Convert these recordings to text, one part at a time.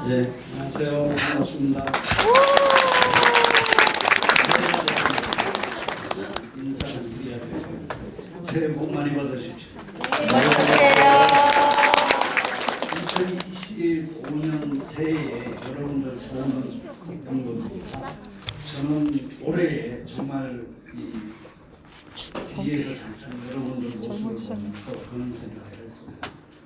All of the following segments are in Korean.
네, 안녕하세요. 반갑습니다. 인사를 드려야 돼요. 새해 복 많이 받으십시오. 2025년 새해에 여러분들 소원은 어떤 겁니까? 저는 올해에 정말 이 뒤에서 잠깐 여러분들 모습을 보면서 그런 생각을 했어요.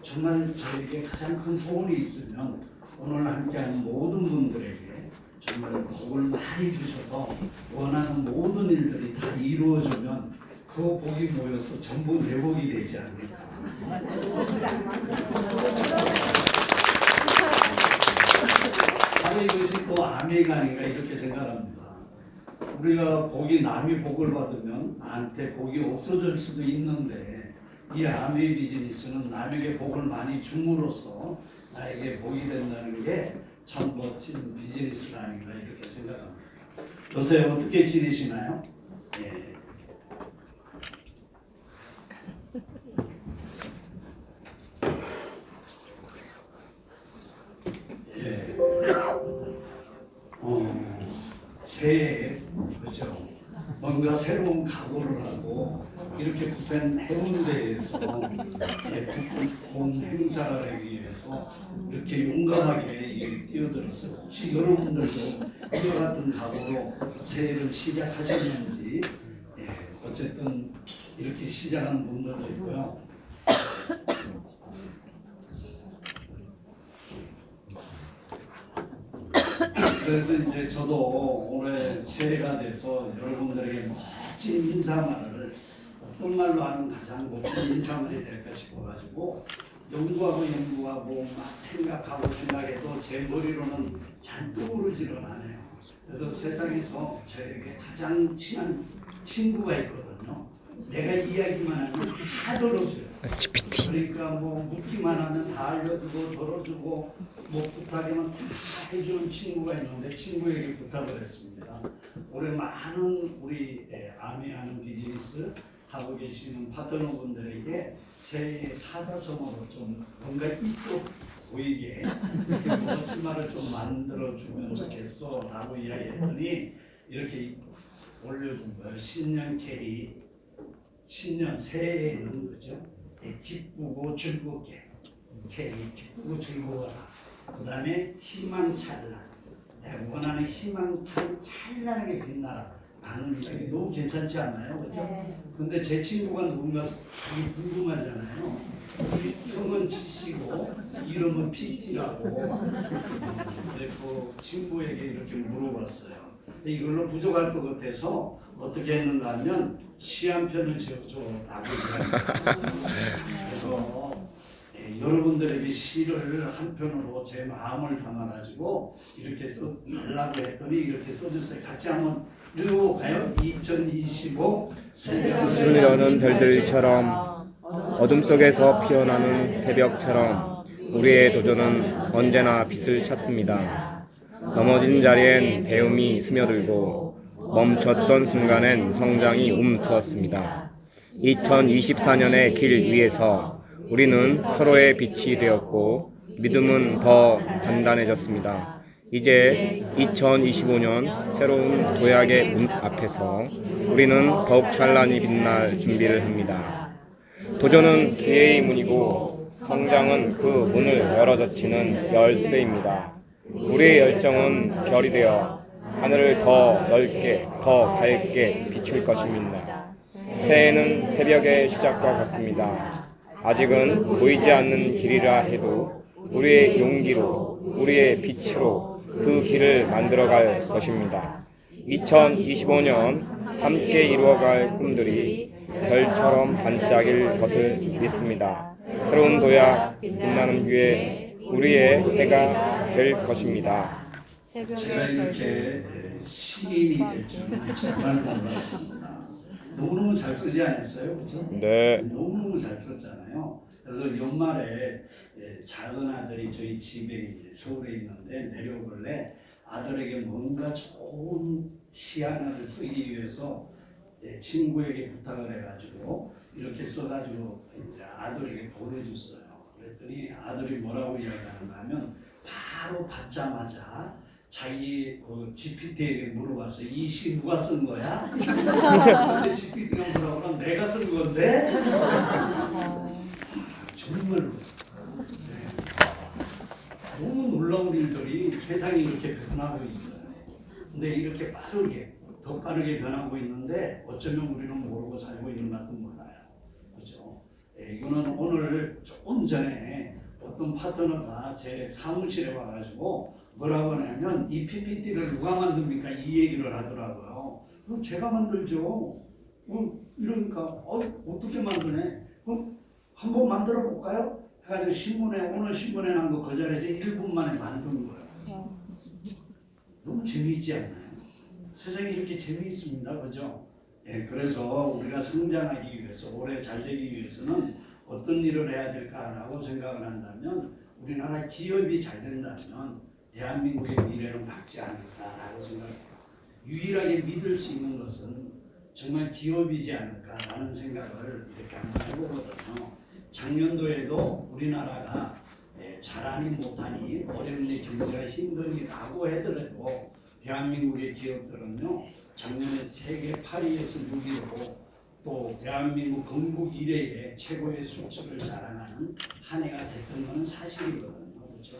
정말 저에게 가장 큰 소원이 있으면 오늘 함께하는 모든 분들에게 정말 복을 많이 주셔서 원하는 모든 일들이 다 이루어지면 그 복이 모여서 전부 내 복이 되지 않을까. 바로 이것이 또 아메가 아닌가 이렇게 생각합니다. 우리가 복이 남이 복을 받으면 나한테 복이 없어질 수도 있는데 이 아메 비즈니스는 남에게 복을 많이 줌으로써 나에게 복이 된다는 게 참 멋진 비즈니스가 아닌가 이렇게 생각합니다. 요새 어떻게 지내시나요? 예. 예. 새해 그죠? 뭔가 새로운 각오를 하고 이렇게 부산 해운대에서 북극곰 행사를 하기 위해서 이렇게 용감하게 뛰어들었어요. 혹시 여러분들도 이와 같은 각오로 새해를 시작하셨는지 어쨌든 이렇게 시작하는 분들도 있고요. 그래서 이제 저도 올해 새해가 돼서 여러분들에게 멋진 인사말을 어떤 말로 하면 가장 멋진 인사말이 될까 싶어가지고 연구하고 막 생각하고 생각해도 제 머리로는 잘 떠오르지는 않아요. 그래서 세상에서 저에게 가장 친한 친구가 있거든요. 내가 이야기만 하면 다 들어줘요. 그러니까 뭐 묻기만 하면 다 알려주고 들어주고 뭐 부탁하면 다 해주는 친구가 있는데 친구에게 부탁을 했습니다. 올해 많은 우리 아메하는 비즈니스 하고 계시는 파트너분들에게 새해 사자성어로 좀 뭔가 있어 보이게 이렇게 멋진 말을 좀 만들어주면 좋겠어 라고 이야기했더니 이렇게 올려준 거예요. 신년 K, 신년 새해에는 그죠? 기쁘고 즐겁게 K, 기쁘고 즐거워라. 그 다음에 희망찬란, 내가 원하는 희망찬란하게 빛나라 라는 이야기 너무 괜찮지 않나요? 그죠? 근데 제 친구가 누군가 되게 궁금하잖아요. 우리 성은 G씨고 이름은 PT라고 그 친구에게 이렇게 물어봤어요. 근데 이걸로 부족할 것 같아서 어떻게 했는가 하면 시 한 편을 지어줘라고 이야기했어요. 그래서 여러분들에게 시를 한 편으로 제 마음을 담아가지고 이렇게 써달라고 했더니 이렇게 써주세요. 같이 한번 읽어볼까요? 2025 술 여는 별들처럼 어둠 속에서 피어나는 새벽처럼 우리의 도전은 언제나 빛을 찾습니다. 넘어진 자리엔 배움이 스며들고 멈췄던 순간엔 성장이 움트었습니다. 2024년의 길 위에서 우리는 서로의 빛이 되었고 믿음은 더 단단해졌습니다. 이제 2025년 새로운 도약의 문 앞에서 우리는 더욱 찬란히 빛날 준비를 합니다. 도전은 기회의 문이고 성장은 그 문을 열어젖히는 열쇠입니다. 우리의 열정은 별이 되어 하늘을 더 넓게, 더 밝게 비출 것입니다. 새해는 새벽의 시작과 같습니다. 아직은 보이지 않는 길이라 해도 우리의 용기로, 우리의 빛으로 그 길을 만들어갈 것입니다. 2025년 함께 이루어갈 꿈들이 별처럼 반짝일 것을 믿습니다. 새로운 도약, 빛나는 기회, 우리의 해가 될 것입니다. 제가 이렇게 시인이 될 줄은 정말 몰랐습니다. 너무너무 잘 쓰지 않았어요? 그렇죠? 네. 너무너무 잘 썼잖아요. 그래서 연말에 작은 아들이 저희 집에 이제 서울에 있는데 내려오길래 아들에게 뭔가 좋은 시 하나를 쓰기 위해서 친구에게 부탁을 해가지고 이렇게 써가지고 이제 아들에게 보내줬어요. 그랬더니 아들이 뭐라고 이야기하는가 하면 바로 받자마자 자기 그 GPT에게 물어봤어요. 이 시 누가 쓴 거야? 근데 GPT가 뭐라고 하면 내가 쓴 건데? 정말로. 네. 너무 놀라운 일들이 세상이 이렇게 변하고 있어요. 근데 이렇게 빠르게, 더 빠르게 변하고 있는데 어쩌면 우리는 모르고 살고 있는 것도 몰라요. 그죠? 예, 이거는 오늘 조금 전에 어떤 파트너가 제 사무실에 와가지고 뭐라고 하냐면 이 PPT를 누가 만듭니까? 이 얘기를 하더라고요. 그럼 제가 만들죠. 이러니까 어떻게 만드네? 그럼 한번 만들어 볼까요? 해가지고 신문에 오늘 신문에 난 거 그 자리에서 1분 만에 만든 거예요. 너무 재미있지 않나요? 세상이 이렇게 재미있습니다. 그죠? 예, 그래서 우리가 성장하기 위해서 오래 잘 되기 위해서는 어떤 일을 해야 될까라고 생각을 한다면 우리나라 기업이 잘 된다면 대한민국의 미래는 밝지 않을까라고 생각해요. 유일하게 믿을 수 있는 것은 정말 기업이지 않을까라는 생각을 이렇게 한번 해보거든요. 작년도에도 우리나라가 잘하니 못하니 어렵니 경제가 힘드니라고 하더라도 대한민국의 기업들은요 작년에 세계 8위에서 6위로 또 대한민국 건국 이래의 최고의 수출을 자랑하는 한 해가 됐던 것은 사실이거든요. 그렇죠?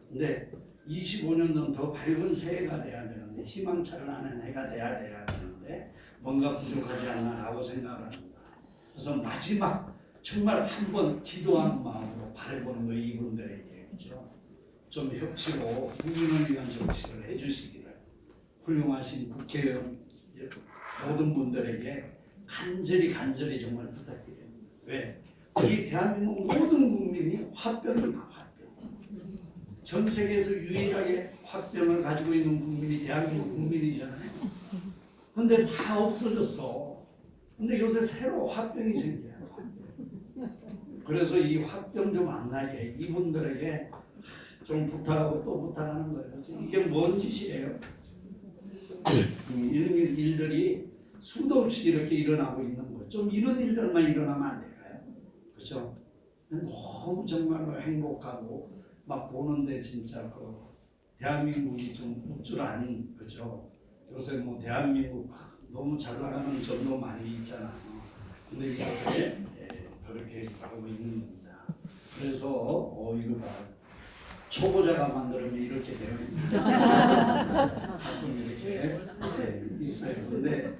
근데 25년도는 더 밝은 새해가 돼야 되는데 희망찬란한 해가 돼야 되는데 뭔가 부족하지 않나라고 생각을 합니다. 그래서 마지막 정말 한번 기도하는 마음으로 바라보는 거예요. 이분들에게. 그렇죠? 좀 협치로 국민을 위한 정치를 해주시기를 훌륭하신 국회의원 모든 분들에게 간절히 정말 부탁드립니다. 왜? 이 대한민국 모든 국민이 화병이다. 화병. 전 세계에서 유일하게 화병을 가지고 있는 국민이 대한민국 국민이잖아요. 근데 다 없어졌어. 근데 요새 새로 화병이 생겨요. 그래서 이 화병 좀 안 나게 이분들에게 좀 부탁하고 또 부탁하는 거예요. 이게 뭔 짓이에요? 이런 일들이 수도 없이 이렇게 일어나고 있는 거예요. 좀 이런 일들만 일어나면 안 될까요? 그렇죠? 너무 정말로 행복하고 막 보는데 진짜 그 대한민국이 좀 우쭐한 그죠? 요새 뭐 대한민국 너무 잘 나가는 점도 많이 있잖아요. 근데 이렇게 그렇게 하고 있는 겁니다. 그래서 이거 봐. 초보자가 만들면 이렇게 되어 있습니다. 가끔 이렇게 있어요. 근데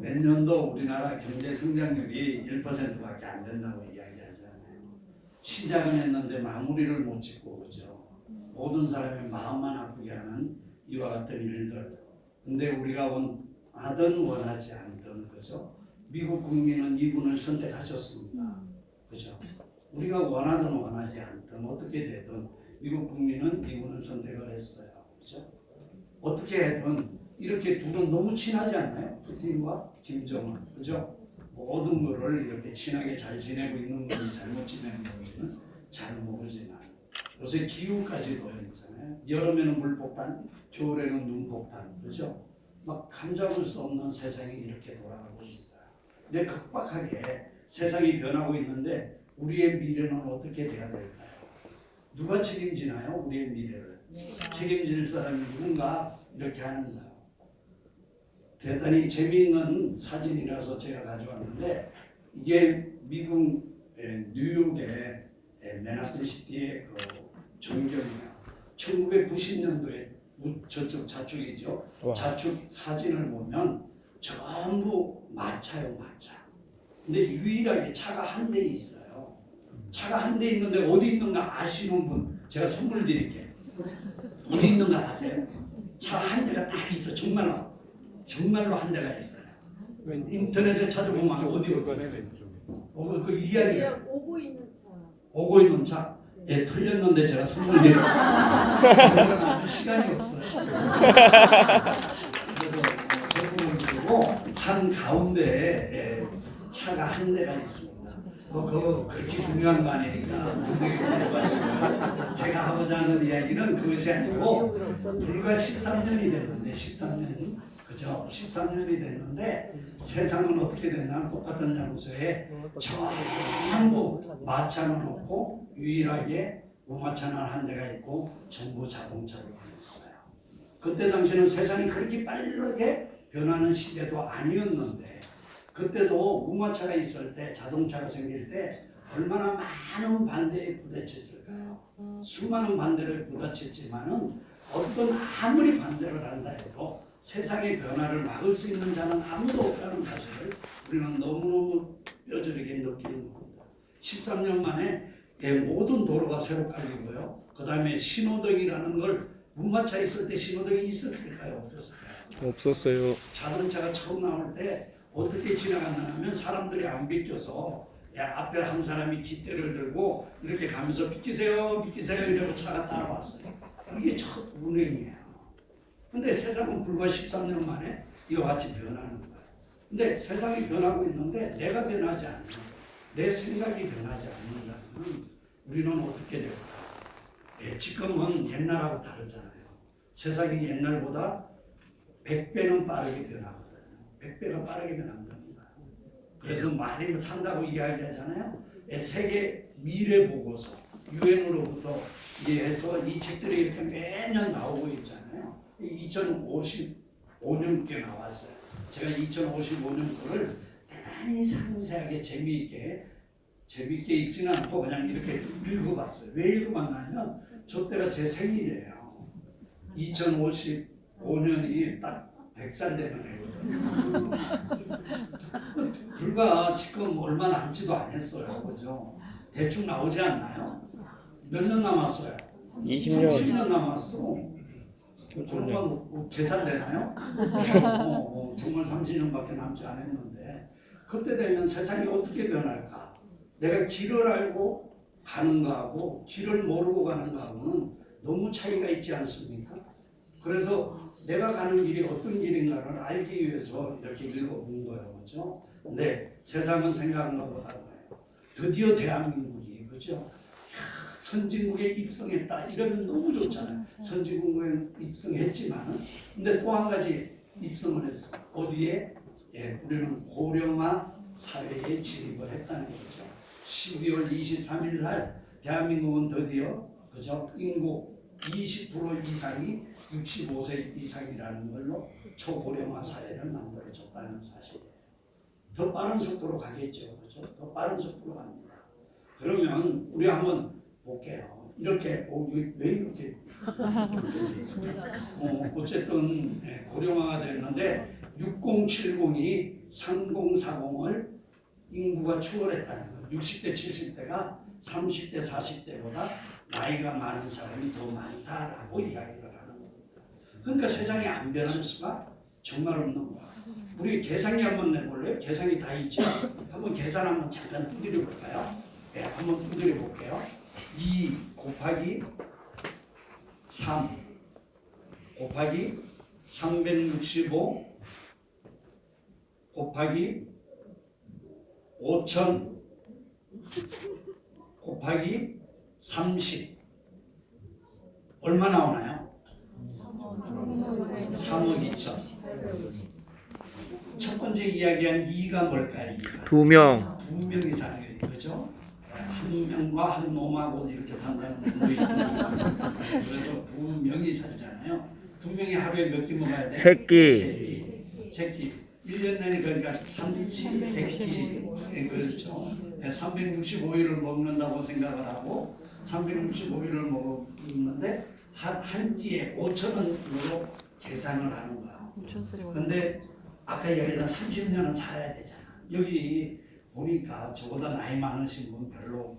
몇 년도 우리나라 경제 성장률이 1%밖에 안 된다고 이야기하잖아요. 시작은 했는데 마무리를 못 짓고 그죠. 모든 사람의 마음만 아프게 하는 이와 같은 일들. 근데 우리가 원하든 원하지 않든 그죠. 미국 국민은 이분을 선택하셨습니다. 그죠. 우리가 원하든 원하지 않든 어떻게 되든 미국 국민은 이분을 선택을 했어요. 그죠. 어떻게 해든 이렇게 둘은 너무 친하지 않나요? 푸틴과 김정은. 그죠? 모든 거를 이렇게 친하게 잘 지내고 있는 건지 잘못 지내는 건지는 잘 모르지만 요새 기후까지도 있잖아요. 여름에는 물폭탄, 겨울에는 눈폭탄. 그죠? 막 감잡을 수 없는 세상이 이렇게 돌아가고 있어요. 근데 급박하게 세상이 변하고 있는데 우리의 미래는 어떻게 돼야 될까요? 누가 책임지나요? 우리의 미래를. 책임질 사람이 누군가 이렇게 하는 거예요. 대단히 재미있는 사진이라서 제가 가져왔는데 이게 미국 뉴욕의 맨하튼 시티의 그 전경이에요. 1990년도에 저쪽 좌측이죠. 좌측 사진을 보면 전부 마차요, 마차. 근데 유일하게 차가 한 대 있어요. 차가 한 대 있는데 어디 있는가 아시는 분 제가 선물 드릴게요. 어디 있는가 아세요? 차 한 대가 딱 있어. 정말로 한 대가 있어요. 인터넷에 찾아보면 어디로 그 이야기가 오고 있는 차. 오고 있는 차. 예, 틀렸는데 제가 선물 드려요. 시간이 없어요. 그래서 선물을 드리고 한 가운데에 차가 한 대가 있습니다. 그거 그렇게 중요한 거 아니니까 문득이 묻어가시고요. 제가 하고자 하는 이야기는 그것이 아니고 불과 13년이 됐는데 13년 그죠? 13년이 됐는데 세상은 어떻게 됐나 똑같은 장소에 전부 마차는 없고 유일하게 무마차는 한 대가 있고 전부 자동차로 변했어요. 그때 당시는 세상이 그렇게 빠르게 변하는 시대도 아니었는데 그때도 무마차가 있을 때 자동차가 생길 때 얼마나 많은 반대에 부딪혔을까요? 수많은 반대를 부딪혔지만은 어떤 아무리 반대를 한다 해도 세상의 변화를 막을 수 있는 자는 아무도 없다는 사실을 우리는 너무너무 뼈저리게 느끼는 겁니다. 13년 만에 모든 도로가 새로 깔리고요. 그 다음에 신호등이라는 걸 무마차 있을 때 신호등이 있었을까요? 없었을까요? 없었어요. 자동차가 처음 나올 때 어떻게 지나갔냐면 사람들이 안 비껴서 앞에 한 사람이 깃대를 들고 이렇게 가면서 비키세요 비키세요 이러고 차가 따라왔어요. 이게 첫 운행이에요. 근데 세상은 불과 13년 만에 이와 같이 변하는 거예요. 근데 세상이 변하고 있는데 내가 변하지 않는, 내 생각이 변하지 않는다면 우리는 어떻게 될까? 지금은 옛날하고 다르잖아요. 세상이 옛날보다 100배는 빠르게 변하거든요. 100배가 빠르게 변합니다. 그래서 많이 산다고 이야기하잖아요. 세계 미래 보고서 유엔으로부터 해서 이 책들이 이렇게 매년 나오고 있잖아요. 2055년께 나왔어요. 제가 2055년 거를 대단히 상세하게 재미있게 읽지는 않고 그냥 이렇게 읽어봤어요. 왜 읽어봤냐면 저 때가 제 생일이에요. 2055년이 딱 100살 되는 애거든요. 불과 지금 얼마 남지도 않았어요. 그죠? 대충 나오지 않나요? 몇 년 남았어요? 20년. 30년 남았어. 그러면 뭐 계산되나요? 정말 30년밖에 남지 않았는데 그때 되면 세상이 어떻게 변할까? 내가 길을 알고 가는 거하고 길을 모르고 가는 거하고는 너무 차이가 있지 않습니까? 그래서 내가 가는 길이 어떤 길인가를 알기 위해서 이렇게 읽어본 거예요. 그렇죠? 근데 세상은 생각한 것보다 드디어 대한민국이 그렇죠? 선진국에 입성했다 이러면 너무 좋잖아요. 선진국에 입성했지만 근데 또 한 가지 입성을 했어. 어디에? 우리는 고령화 사회에 진입을 했다는 거죠. 12월 23일 날 대한민국은 드디어 그죠? 인구 20% 이상이 65세 이상이라는 걸로 초고령화 사회를 만들어줬다는 사실이에요. 더 빠른 속도로 가겠죠. 그죠? 더 빠른 속도로 갑니다. 그러면 우리 한번 볼게요. 이렇게 왜 이렇게 어쨌든 고령화가 됐는데 6070이 3040을 인구가 추월했다는 거예요. 60대 70대가 30대 40대보다 나이가 많은 사람이 더 많다라고 이야기를 하는 겁니다. 그러니까 세상이 안 변할 수가 정말 없는 거야. 우리 계산기 한번 내볼래요? 계산기 다 있죠? 한번 계산 한번 잠깐 두드려 볼까요? 한번 두드려 볼게요. 2 곱하기 3 곱하기 365 곱하기 5000 곱하기 30 얼마 나오나요? 3억 2천. 첫 번째 이야기한 2가 뭘까요? 2가? 2명. 2명이 사는 거예요. 그죠? 한 명과 한 놈하고 이렇게 산다는 분도 있고 그래서 2명이 살잖아요. 2명이 하루에 몇 끼 먹어야 돼? 새끼. 1년 내내 그러니까 삼시세끼 그렇죠. 365일을 먹는다고 생각을 하고 365일을 먹는데 한 끼에 5,000원으로 계산을 하는 거야. 근데 아까 얘기했던 30년은 살아야 되잖아. 여기 보니까 저보다 나이 많으신 분 별로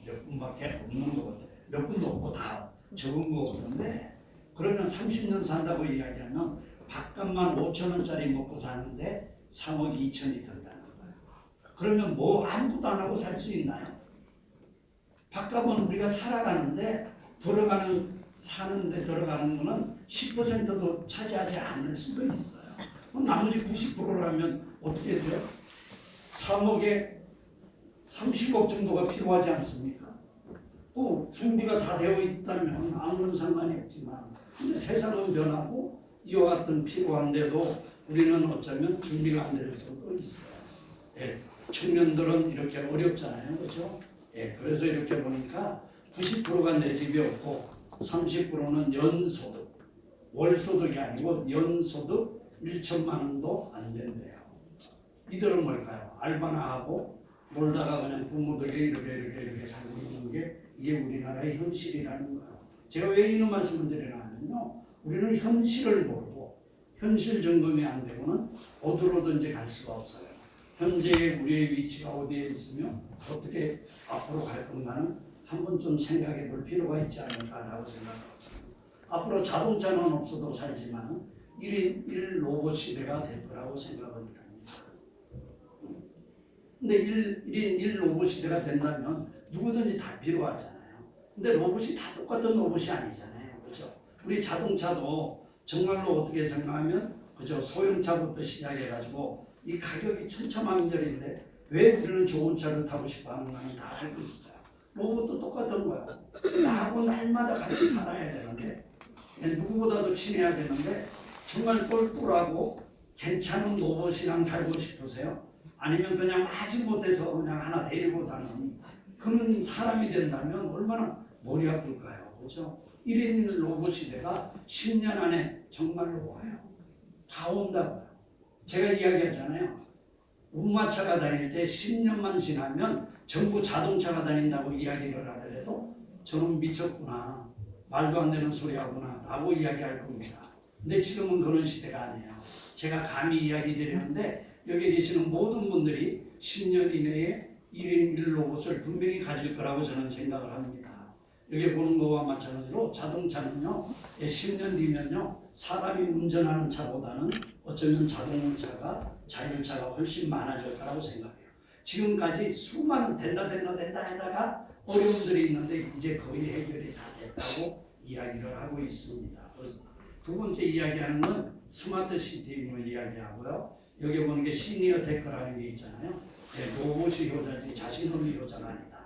몇 분밖에 없는 것 같아. 몇 분도 없고 다 적은 거 같은데 그러면 30년 산다고 이야기하면 밥값만 5,000원짜리 먹고 사는데 3억 2천이 든다는 거예요. 그러면 뭐 아무것도 안 하고 살 수 있나요? 밥값은 우리가 살아가는데 사는데 들어가는 거는 10%도 차지하지 않을 수도 있어요. 그럼 나머지 90%라면 어떻게 돼요? 3억에 30억 정도가 필요하지 않습니까? 준비가 다 되어 있다면 아무런 상관이 없지만 근데 세상은 변하고 이와 같은 필요한데도 우리는 어쩌면 준비가 안 될 수도 있어요. 청년들은 이렇게 어렵잖아요. 그렇죠? 그래서 이렇게 보니까 90%가 내 집이 없고 30%는 연소득, 월소득이 아니고 연소득 1천만 원도 안 된대요. 이들은 뭘까요? 알바나 하고 놀다가 그냥 부모들이 이렇게 살고 있는 게 이게 우리나라의 현실이라는 거예요. 제가 왜 이런 말씀을 드리냐면요, 우리는 현실을 모르고 현실 점검이 안 되고는 어디로든지 갈 수가 없어요. 현재 우리의 위치가 어디에 있으며 어떻게 앞으로 갈 건가는 한번 좀 생각해 볼 필요가 있지 않을까라고 생각합니다. 앞으로 자동차는 없어도 살지만 1인 1 로봇 시대가 될 거라고 생각합니다. 근데 1인 1 로봇 시대가 된다면 누구든지 다 필요하잖아요. 근데 로봇이 다 똑같은 로봇이 아니잖아요. 그렇죠? 우리 자동차도 정말로 어떻게 생각하면 그죠? 소형차부터 시작해가지고 이 가격이 천차만별인데 왜 우리는 좋은 차를 타고 싶어 하는가는 다 알고 있어요. 로봇도 똑같은 거예요. 나하고 날마다 같이 살아야 되는데 누구보다도 친해야 되는데 정말 똘똘하고 괜찮은 로봇이랑 살고 싶으세요? 아니면 그냥 하지 못해서 그냥 하나 데리고 사는 그런 사람이 된다면 얼마나 머리 아플까요? 그렇죠? 1인 1 로봇 시대가 10년 안에 정말로 와요. 다 온다고요. 제가 이야기하잖아요. 운마차가 다닐 때 10년만 지나면 전부 자동차가 다닌다고 이야기를 하더라도 저는 미쳤구나. 말도 안 되는 소리 하구나 라고 이야기할 겁니다. 근데 지금은 그런 시대가 아니에요. 제가 감히 이야기 드리는데 여기 계시는 모든 분들이 10년 이내에 1인 1 로봇을 분명히 가질 거라고 저는 생각을 합니다. 여기 보는 거와 마찬가지로 자동차는요, 10년 뒤면요, 사람이 운전하는 차보다는 어쩌면 자동차가 자율차가 훨씬 많아질 거라고 생각해요. 지금까지 수많은 된다 하다가 어려움들이 있는데 이제 거의 해결이 다 됐다고 이야기를 하고 있습니다. 그래서 두 번째 이야기하는 건 스마트 시티임을 이야기하고요. 여기 보는 게 시니어 테크라는 게 있잖아요. 로봇이 효자지 자신은 효자가 아니다.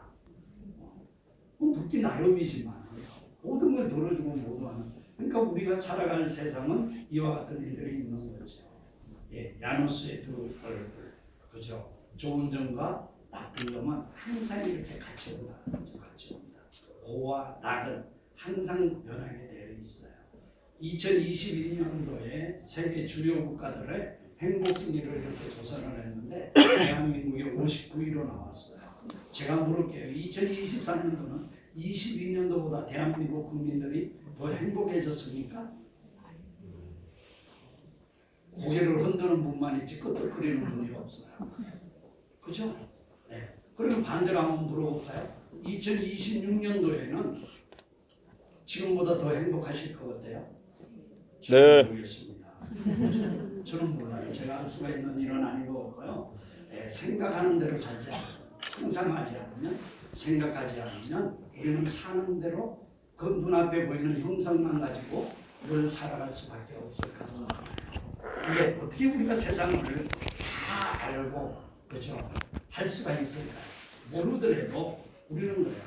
듣기 나름이지만 모든 걸 들어주고 모두하는. 그러니까 우리가 살아갈 세상은 이와 같은 일들이 있는 거죠. 야누스의 두 얼굴, 그죠? 좋은 점과 나쁜 점은 항상 이렇게 같이 온다. 같이 온다. 고와 낙은 항상 변하게 되어 있어요. 2022년도에 세계 주요 국가들의 행복 순위를 이렇게 조사를 했는데 대한민국이 59위로 나왔어요. 제가 물을게요. 2024년도는 22년도보다 대한민국 국민들이 더 행복해졌습니까? 고개를 흔드는 분만 있지 끄덕거리는 분이 없어요. 그죠? 네. 그러면 반대로 한번 물어볼까요? 2026년도에는 지금보다 더 행복하실 것 같아요? 네. 모르겠습니다. 저는 몰라요. 제가 할 수가 있는 일은 아니고요. 생각하는 대로 살지 않아요. 상상하지 않으면, 생각하지 않으면 우리는 사는 대로 그 눈앞에 보이는 형상만 가지고 늘 살아갈 수밖에 없을 거라고 봐요. 근데 어떻게 우리가 세상을 다 알고 그죠? 할 수가 있을까요? 모르더라도 우리는 그래요.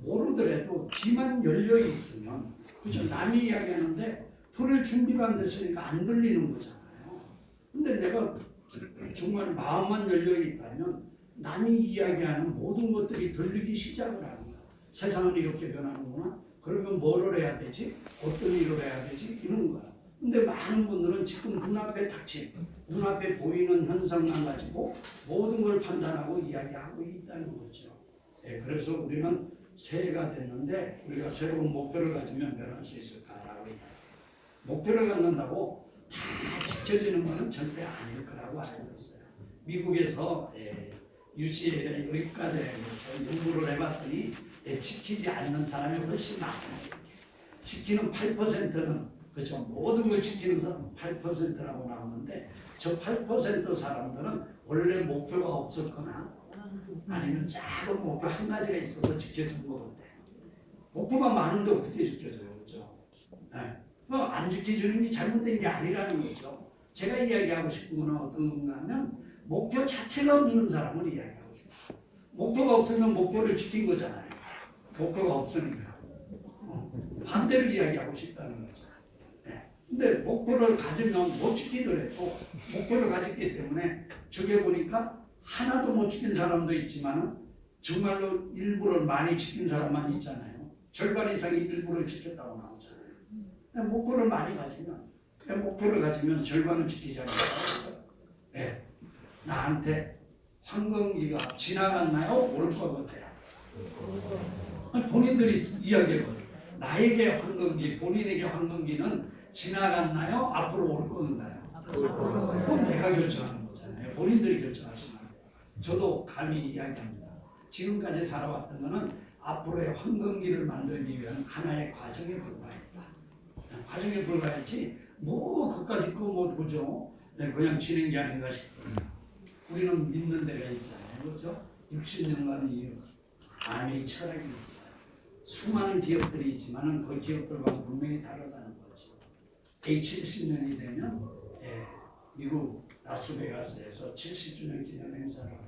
모르더라도 귀만 열려 있으면 그죠? 남이 이야기하는데 들을 준비가 안 됐으니까 안 들리는 거잖아요. 근데 내가 정말 마음만 열려 있다면 남이 이야기하는 모든 것들이 들리기 시작을 하는 거야. 세상은 이렇게 변하는구나. 그러면 뭐를 해야 되지? 어떤 일을 해야 되지? 이런 거야. 근데 많은 분들은 지금 눈앞에 닥친, 눈앞에 보이는 현상만 가지고 모든 걸 판단하고 이야기하고 있다는 거죠. 그래서 우리는 새해가 됐는데 우리가 새로운 목표를 가지면 변할 수 있을까라고 목표를 갖는다고 다 지켜지는 것은 절대 아닐 거라고 알고 있어요. 미국에서 UCLA 의과대학에서 연구를 해봤더니 지키지 않는 사람이 훨씬 많아요. 지키는 8%는 그죠? 모든 걸 지키는 사람은 8%라고 나오는데 저 8% 사람들은 원래 목표가 없었거나 아니면 작은 목표 한 가지가 있어서 지켜준 것 같아요. 목표가 많은데 어떻게 지켜줘요? 그죠? 네. 안 지켜주는 게 잘못된 게 아니라는 거죠. 제가 이야기하고 싶은 건 어떤 건가 하면 목표 자체가 없는 사람을 이야기하고 싶어요. 목표가 없으면 목표를 지킨 거잖아요. 목표가 없으니까. 반대로 이야기하고 싶다는 거죠. 네. 근데 목표를 가지면 못 지키더라도 목표를 가졌기 때문에 저게 보니까 하나도 못 지킨 사람도 있지만 정말로 일부를 많이 지킨 사람만 있잖아요. 절반 이상이 일부를 지켰다고 나오잖아요. 목표를 많이 가지면, 목표를 가지면 절반은 지키지 않을까요? 그렇죠? 네. 나한테 황금기가 지나갔나요? 올 거거든요. 본인들이 이야기해봐요. 나에게 황금기, 본인에게 황금기는 지나갔나요? 앞으로 올 건가요? 그건 내가 결정하는 거잖아요. 본인들이 결정하시는 거예요. 저도 감히 이야기합니다. 지금까지 살아왔던 거는 앞으로의 황금기를 만들기 위한 하나의 과정에 불과했다. 과정에 불과했지 뭐 그까짓 거 그죠? 그냥 지낸 게 아닌가 싶어요. 우리는 믿는 데가 있잖아요. 그렇죠? 60년간 이 암의 철학이 있어요. 수많은 기업들이 있지만 그 기업들과 분명히 다르다는 거죠. 70년이 되면 미국 라스베가스에서 70주년 기념 행사를 해요.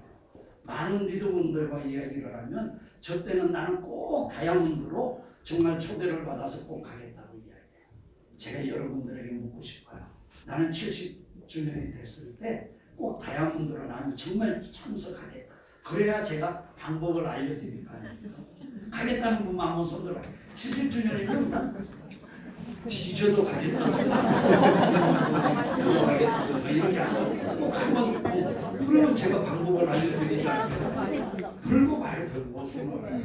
많은 리더분들과 이야기를 하면 저 때는 나는 꼭 다이아몬드로 정말 초대를 받아서 꼭 가겠다고 이야기해요. 제가 여러분들에게 묻고 싶어요. 나는 70주년이 됐을 때 꼭 다이아몬드로 나는 정말 참석하겠다. 그래야 제가 방법을 알려드릴 거 아닙니까? 가겠다는 분만 한번 손들어. 70주년이면 난 뒤져도 가겠다든가 이렇게 하고 꼭 한번 그러면 제가 방법을 알려드리지 않을까요? 들고 봐요. 들고 손을.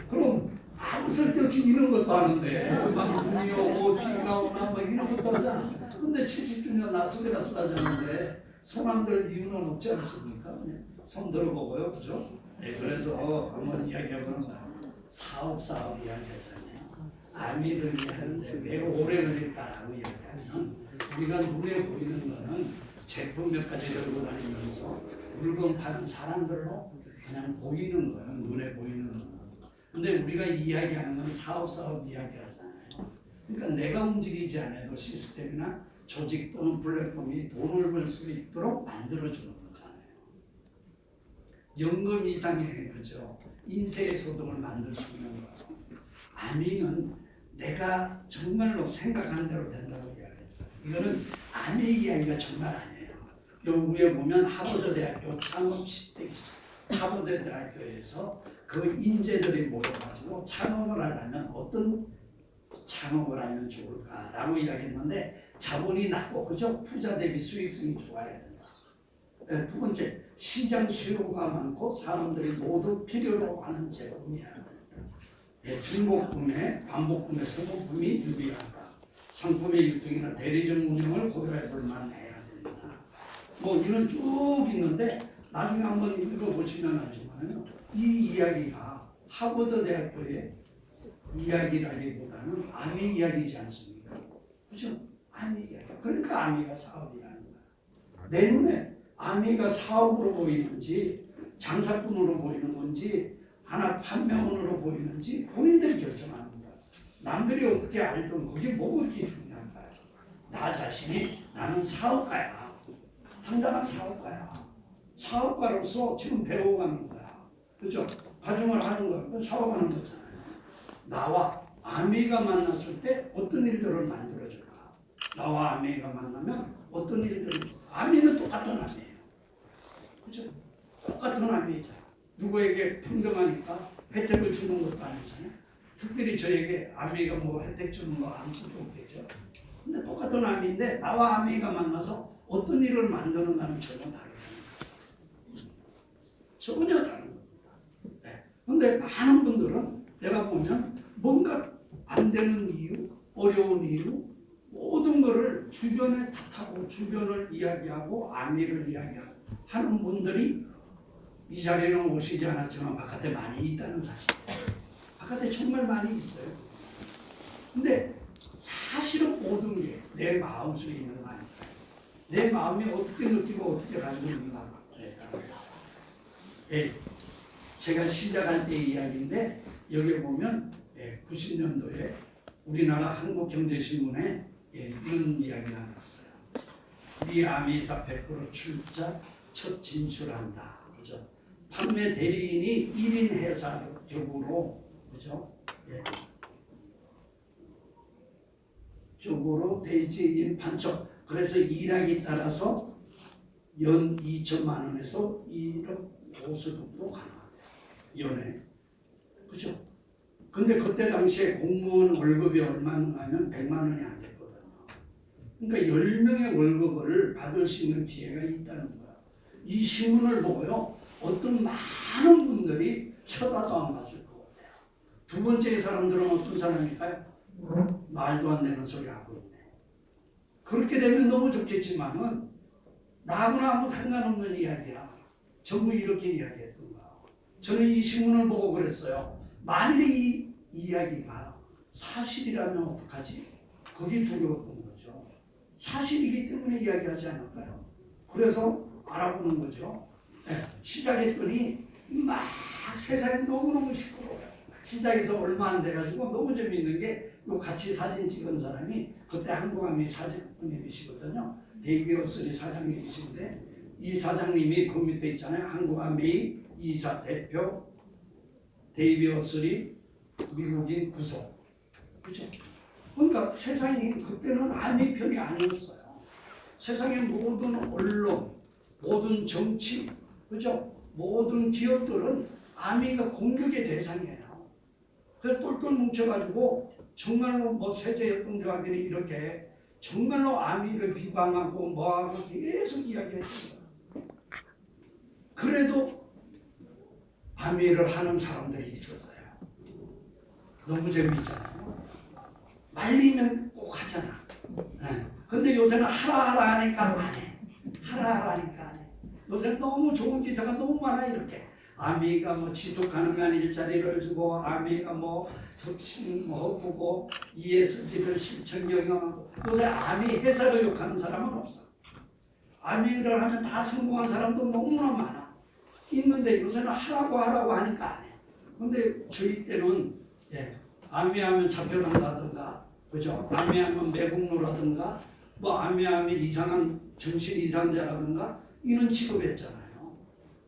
그럼 아무 쓸데없이 이런 것도 하는데 막 눈이 오고 비가 오나 막 이런 것도 하잖아. 근데 70주년 라스베가스 가자는데 손 안 들 이유는 없지 않습니까? 손 들어보고요. 그죠? 네, 그래서 한번 이야기해보는 거예요. 사업 이야기하잖아요. 아미를 이야기하는데 왜 오래 걸릴까라고 이야기하면 우리가 눈에 보이는 거는 제품 몇 가지 들고 다니면서 물건 파는 사람들로 그냥 보이는 거예요. 눈에 보이는 거는. 근데 우리가 이야기하는 건 사업 이야기하잖아요. 그러니까 내가 움직이지 않아도 시스템이나 조직 또는 플랫폼이 돈을 벌 수 있도록 만들어주는 거잖아요. 연금 이상의 그죠? 인세의 소득을 만들 수 있는 거예요. 아미는 내가 정말로 생각한 대로 된다고 이야기했죠. 이거는 아미 이야기가 정말 아니에요. 요 위에 보면 하버드 대학교 창업 10대기죠. 하버드 대학교에서 그 인재들이 모여가지고 창업을 하려면 어떤 창업을 하면 좋을까라고 이야기했는데 자본이 낮고 그죠? 투자 대비 수익성이 좋아야 된다. 두 번째, 시장 수요가 많고 사람들이 모두 필요로 하는 제품이어야 된다. 중복 구매, 반복 구매, 소모품이 유리하다. 상품의 유통이나 대리점 운영을 고려해 볼 만해야 된다. 뭐 이런 쭉 있는데 나중에 한번 읽어보시면 알지만 이 이야기가 하버드 대학교의 이야기라기보다는 아미 이야기지 않습니까? 그죠? 아미 이야기. 그러니까 아미가 사업이라는 거야. 내 눈에 아미가 사업으로 보이는지 장사꾼으로 보이는 건지 하나 판매원으로 보이는지 본인들이 결정하는 거야. 남들이 어떻게 알든 그게 뭐가 그렇게 중요한가요? 나 자신이 나는 사업가야. 당당한 사업가야. 사업가로서 지금 배워가는 거야. 그죠? 과정을 하는 거야. 그 사업하는 거잖아요. 나와 아미가 만났을 때 어떤 일들을 만들어줄까? 나와 아미가 만나면 어떤 일들을 아미는 똑같은 아미예요. 그죠? 똑같은 아미죠. 누구에게 평등하니까 혜택을 주는 것도 아니잖아요. 특별히 저에게 아미가 뭐 혜택 주는 거 아무것도 없겠죠. 근데 똑같은 아미인데 나와 아미가 만나서 어떤 일을 만드는가는 전혀 다르다. 전혀 다른 겁니다. 네. 근데 많은 분들은 내가 보면 뭔가 안 되는 이유, 어려운 이유, 모든 것을 주변에 탓하고 주변을 이야기하고 아미를 이야기하고 하는 분들이 이 자리에는 오시지 않았지만 바깥에 많이 있다는 사실이에요. 바깥에 정말 많이 있어요. 근데 사실은 모든 게 내 마음속에 있는 거 아닐까요? 내 마음이 어떻게 느끼고 어떻게 가지고 있는가에 따라서. 제가 시작할 때 이야기인데 여기 보면 90년도에 우리나라 한국경제신문에 이런 이야기가 나왔어요. 우리 아미사 100% 출자 첫 진출한다. 그죠? 판매 대리인이 1인 회사 격으로 그죠? 격으로 대지인 판촉. 그래서 일하기 따라서 연 2천만 원에서 1억 5천으로 가능하대요. 연에. 그죠? 근데 그때 당시에 공무원 월급이 얼마나 하면 100만 원이 안 됐거든요. 그러니까 10명의 월급을 받을 수 있는 기회가 있다는 거야. 이 신문을 보고요. 어떤 많은 분들이 쳐다도 안 봤을 것 같아요. 두 번째 사람들은 어떤 사람일까요? 말도 안 되는 소리 하고 있네. 그렇게 되면 너무 좋겠지만은 나하고는 아무 상관없는 이야기야. 전부 이렇게 이야기했던 거야. 저는 이 신문을 보고 그랬어요. 만일에 이 이야기가 사실이라면 어떡하지? 그게 두려웠던 거죠. 사실이기 때문에 이야기하지 않을까요? 그래서 알아보는 거죠. 네, 시작했더니 막 세상이 너무너무 시끄러워요. 시작해서 얼마 안 돼가지고 너무 재밌는 게 요 같이 사진 찍은 사람이 그때 한국아미 사장님이시거든요. 데이비 어슬이 사장님이신데 이 사장님이 그 밑에 있잖아요. 한국아미 이사 대표 데이비 어슬이 미국인 부속. 그죠? 그러니까 세상이 그때는 아미 편이 아니었어요. 세상의 모든 언론, 모든 정치, 그죠? 모든 기업들은 아미가 공격의 대상이에요. 그래서 똘똘 뭉쳐가지고 정말로 뭐 세제협동조합이니 이렇게 정말로 아미를 비방하고 뭐하고 계속 이야기했습니다. 그래도 아미를 하는 사람들이 있었어요. 너무 재미있잖아요. 말리면 꼭 하잖아. 네. 근데 요새는 하라 하니까 안 해. 하라 하니까 안 해. 요새 너무 좋은 기사가 너무 많아 이렇게. 아미가 뭐 지속 가능한 일자리를 주고 아미가 뭐 혁신 뭐 하고 ESG를 실천 경영하고 요새 아미 회사를 욕하는 사람은 없어. 아미를 하면 다 성공한 사람도 너무나 많아. 있는데 요새는 하라고 하니까 안 해. 근데 저희 때는 아미하면 잡혀간다든가 그죠? 아미하면 매국노라든가 뭐 아미하면 이상한 정신 이상자라든가 이런 취급했잖아요.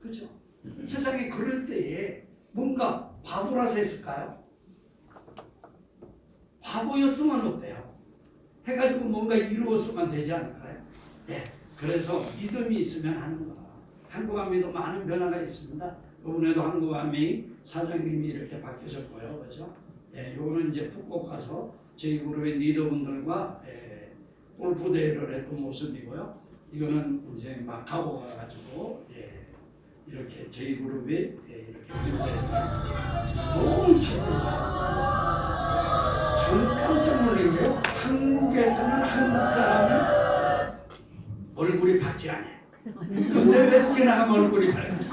그죠? 세상에 그럴 때에 뭔가 바보라서 했을까요? 바보였으면 어때요? 해가지고 뭔가 이루었으면 되지 않을까요? 그래서 믿음이 있으면 하는 거야. 한국아미도 많은 변화가 있습니다. 이번에도 한국아미 사장님이 이렇게 바뀌셨고요. 그죠? 요거는 이제 푸콕 가서 저희 그룹의 리더분들과 골프 대회를 했던 모습이고요. 이거는 이제 마카오 가가지고 이렇게 저희 그룹이 이렇게 행사했다. 너무 기쁘다. 저는 깜짝 놀란 게요. 한국에서는 한국 사람이 얼굴이 밝지 않아요. 근데 외국에 나가면 얼굴이 밝아져.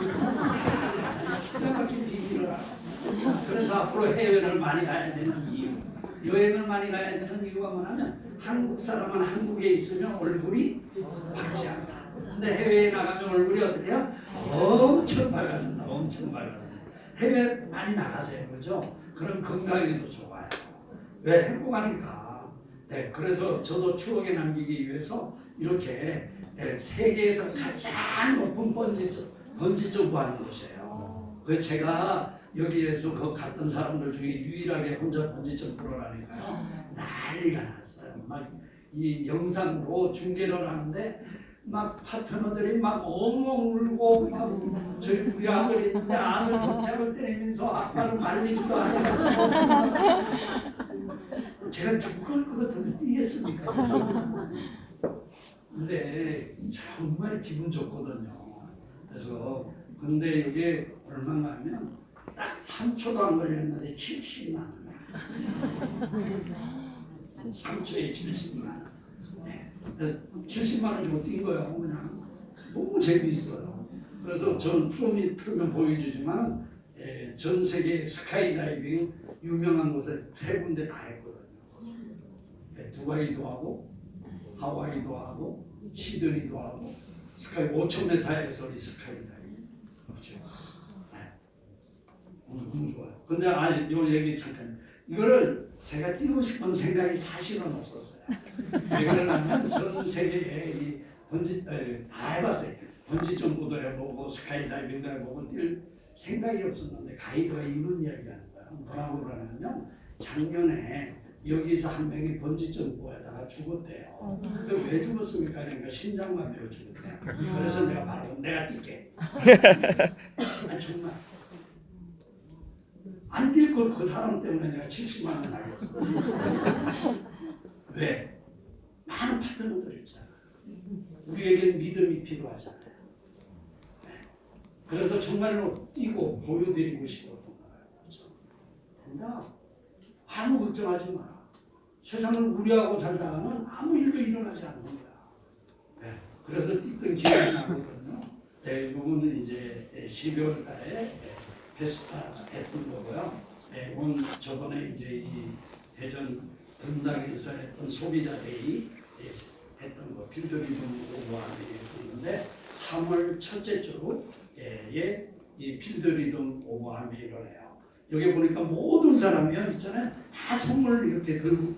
기가 막힌 비밀을 알았어요. 그래서 앞으로 해외를 많이 가야 되는 이유, 여행을 많이 가야 되는 이유가 뭐냐면 한국 사람은 한국에 있으면 얼굴이 밝지 않다. 근데 해외에 나가면 얼굴이 어떻게 해요? 엄청 밝아진다. 엄청 밝아진다. 해외 많이 나가세요. 그죠? 그럼 건강에도 좋아요. 왜? 행복하니까. 그래서 저도 추억에 남기기 위해서 이렇게 세계에서 가장 높은 번지 점프하는 곳이에요. 그 제가 여기에서 그 갔던 사람들 중에 유일하게 혼자 번지 점프를 하니까요. 난리가 났어요. 막 이 영상으로 중계를 하는데 막 파트너들이 막 엉엉 울고 막 저희 우리 아들이 있는데 아들 덕차를 때리면서 아빠를 말리지도 않아가지고 제가 죽을 것 같은데 뛰겠습니까? 근데 정말 기분 좋거든요. 그래서 근데 이게 얼마나 하면 딱 3초도 안 걸렸는데 70만 원. 3초에 70만 원. 70만 원 주고 뛴 거예요. 그냥 너무 재미있어요. 그래서 전 좀 있으면 보여주지만 전 세계 스카이다이빙 유명한 곳에 3군데 다 했거든요. 두바이도 하고 하와이도 하고 시드니도 하고 스카이 5,000m에서 이 스카이다이빙. 그렇죠. 너무 좋아요. 근데 요 얘기 잠깐. 이거를 제가 뛰고 싶은 생각이 사실은 없었어요. 왜 그러냐면 전 세계에 이 번지 다 해봤어요. 번지 점프도 해보고 스카이다이빙도 해보고 뛸 생각이 없었는데 가이드가 이런 이야기하는 거예요. 뭐라고 그러냐면 작년에 여기서 한 명이 번지점프에다가 죽었대요. 왜 죽었습니까? 그러니까 심장마비로 죽었대요. 그래서 내가 바로 내가 뛸게. 아니 정말 안 뛸 걸 그 사람 때문에 내가 70만 원 날렸어. 왜? 많은 파트너들 있잖아. 우리에겐 믿음이 필요하잖아요. 네. 그래서 정말로 뛰고 보여드리고 싶었던 거예요. 그렇죠? 된다. 아무 걱정하지 마라. 세상을 우려하고 살다가는 아무 일도 일어나지 않는 거야. 네. 그래서 뛰던 기억이 나거든요. 네, 이거는 이제 12월 달에 페스타 했던 거고요. 네, 이건 저번에 이제 이 대전 분당에서 했던 소비자데이 했던 거, 필드리듬 오버하기 했던 건데 3월 첫째 주에 이 필드리듬 오버하기를 해요. 여기 보니까 모든 사람이요 있잖아요. 다 선물을 이렇게 들고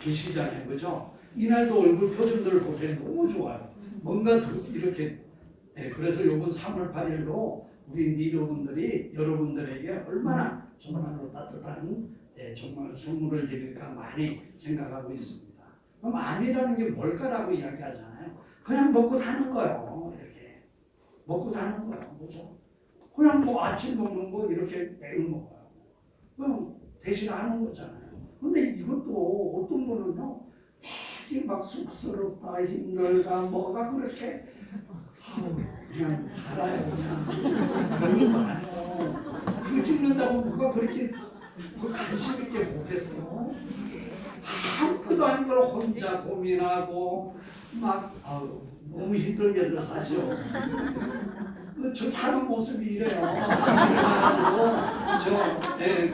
계시잖아요. 그죠? 이날도 얼굴 표정들을 보세요. 너무 좋아요. 뭔가 이렇게 그래서 이번 3월 8일도 우리 리더분들이 여러분들에게 얼마나 정말로 따뜻한 정말 선물을 드릴까 많이 생각하고 있습니다. 그럼 암이라는 게 뭘까라고 이야기하잖아요. 그냥 먹고 사는 거예요. 이렇게 먹고 사는 거예요. 그죠? 그냥 뭐 아침 먹는 거 이렇게 매일 먹어요. 그냥 대신 하는 거잖아요. 근데 이것도 어떤 분은요 되게 막 쑥스럽다 힘들다 뭐가 그렇게 그냥 살아요 그냥 그런 것도 아니에요. 이거 찍는다고 누가 그렇게 그 관심 있게 보겠어? 아무것도 아닌 걸 혼자 고민하고 막 너무 힘들게 사죠. 저 사는 모습이 이래요. 아침에 일어나가지고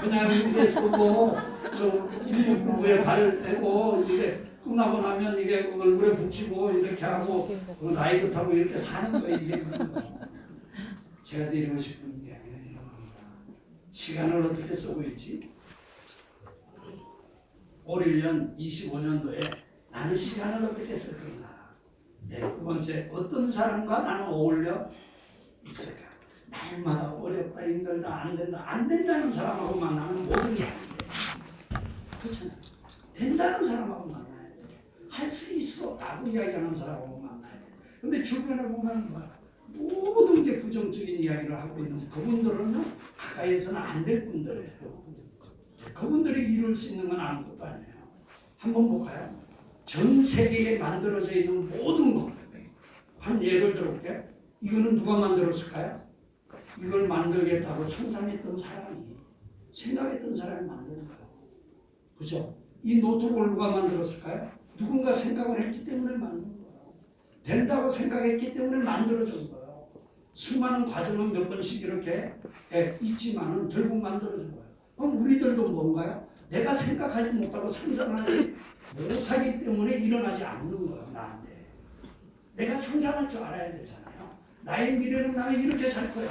그냥 이게 쓰고 저 169에 발 대고 이게 끝나고 나면 이게 얼굴에 붙이고 이렇게 하고 라이드 타고 이렇게 사는 거예요. 이게 제가 드리고 싶은 이야기는 이런 겁니다. 시간을 어떻게 쓰고 있지? 올 1년 25년도에 나는 시간을 어떻게 쓸 건가? 두 번째, 어떤 사람과 나는 어울려 있을까? 날마다 어렵다, 힘들다, 안 된다, 안 된다는 사람하고 만나면 모든 게 안 돼. 그렇잖아요. 된다는 사람하고 만나야 돼. 할 수 있어 라고 이야기하는 사람하고 만나야 돼. 근데 주변에 보면 뭐야? 모든 게 부정적인 이야기를 하고 있는 그분들은 가까이에서는 안 될 분들이에요. 그분들이 이룰 수 있는 건 아무것도 아니에요. 한번 볼까요? 전 세계에 만들어져 있는 모든 것. 한 예를 들어볼게요. 이거는 누가 만들었을까요? 이걸 만들겠다고 상상했던 사람이, 생각했던 사람이 만드는 거예요. 그죠? 이 노트북을 누가 만들었을까요? 누군가 생각을 했기 때문에 만든 거예요. 된다고 생각했기 때문에 만들어진 거예요. 수많은 과정은 몇 번씩 이렇게 있지만은 결국 만들어진 거예요. 그럼 우리들도 뭔가요? 내가 생각하지 못하고 상상하지 못하기 때문에 일어나지 않는 거예요. 나한테. 내가 상상할 줄 알아야 되잖아요. 나의 미래는 나는 이렇게 살 거야.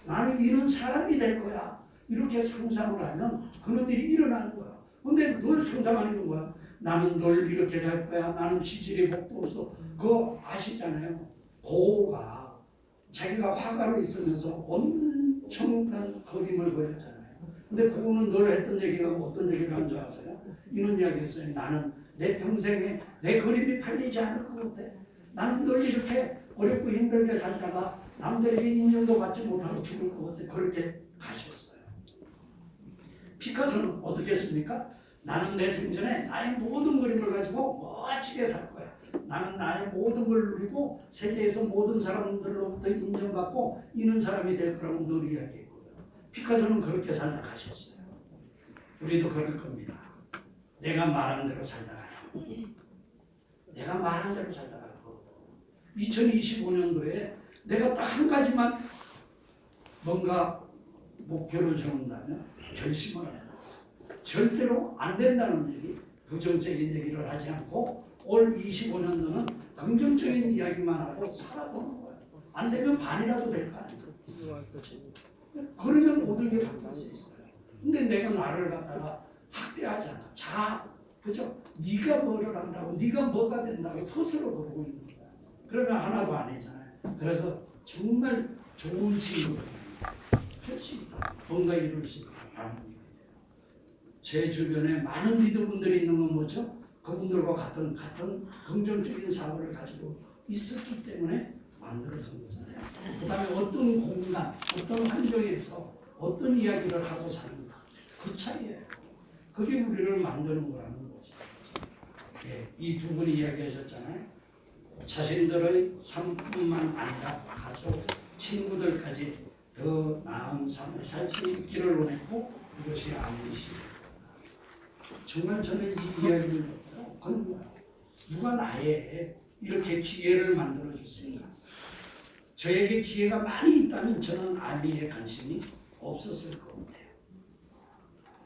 나는 이런 사람이 될 거야. 이렇게 상상을 하면 그런 일이 일어나는 거야. 근데 늘 상상하는 건 뭐야? 나는 늘 이렇게 살 거야. 나는 지질이 복도 없어. 그거 아시잖아요. 고우가 자기가 화가로 있으면서 엄청난 그림을 그렸잖아요. 근데 그거는 늘 했던 얘기가 어떤 얘기를 한 줄 아세요? 이런 이야기 했어요. 나는 내 평생에 내 그림이 팔리지 않을 것 같아. 나는 늘 이렇게 어렵고 힘들게 살다가 남들에게 인정도 받지 못하고 죽을 것 같아. 그렇게 가셨어요. 피카소는 어떻게 했습니까? 나는 내 생전에 나의 모든 그림을 가지고 멋지게 살 거야. 나는 나의 모든 걸 누리고 세계에서 모든 사람들로부터 인정받고 이런 사람이 될 거라고 늘 이야기했거든. 피카소는 그렇게 살다 가셨어요. 우리도 그럴 겁니다. 내가 말한 대로 살다 가요. 내가 말한 대로 살다 갈 거고 2025년도에 내가 딱 한 가지만 뭔가 목표를 세운다면 결심을 해요. 절대로 안 된다는 얘기, 부정적인 얘기를 하지 않고 올 25년도는 긍정적인 이야기만 하고 살아보는 거예요. 안 되면 반이라도 될 거 아니에요. 그러면 모든 게 바뀔 수 있어요. 근데 내가 나를 갖다가 학대하잖아. 그죠? 네가 뭐를 한다고, 네가 뭐가 된다고 스스로 그러고 있는 거야. 그러면 하나도 아니잖아요. 그래서 정말 좋은 친구들 할 수 있다. 뭔가 이룰 수 있다. 라는 얘기예요. 제 주변에 많은 리더분들이 있는 건 뭐죠? 그분들과 같은 긍정적인 사고를 가지고 있었기 때문에 만들어진 거잖아요. 그 다음에 어떤 공간, 어떤 환경에서 어떤 이야기를 하고 사는가, 그 차이예요. 그게 우리를 만드는 거라는 거죠. 예, 이 두 분이 이야기하셨잖아요. 자신들의 삶뿐만 아니라 가족, 친구들까지 더 나은 삶을 살 수 있기를 원했고, 이것이 아멘이시죠. 정말 저는 이 이야기를 듣고 그런 거예요. 누가 나에 이렇게 기회를 만들어 줬습니까? 저에게 기회가 많이 있다면 저는 아미에 관심이 없었을 것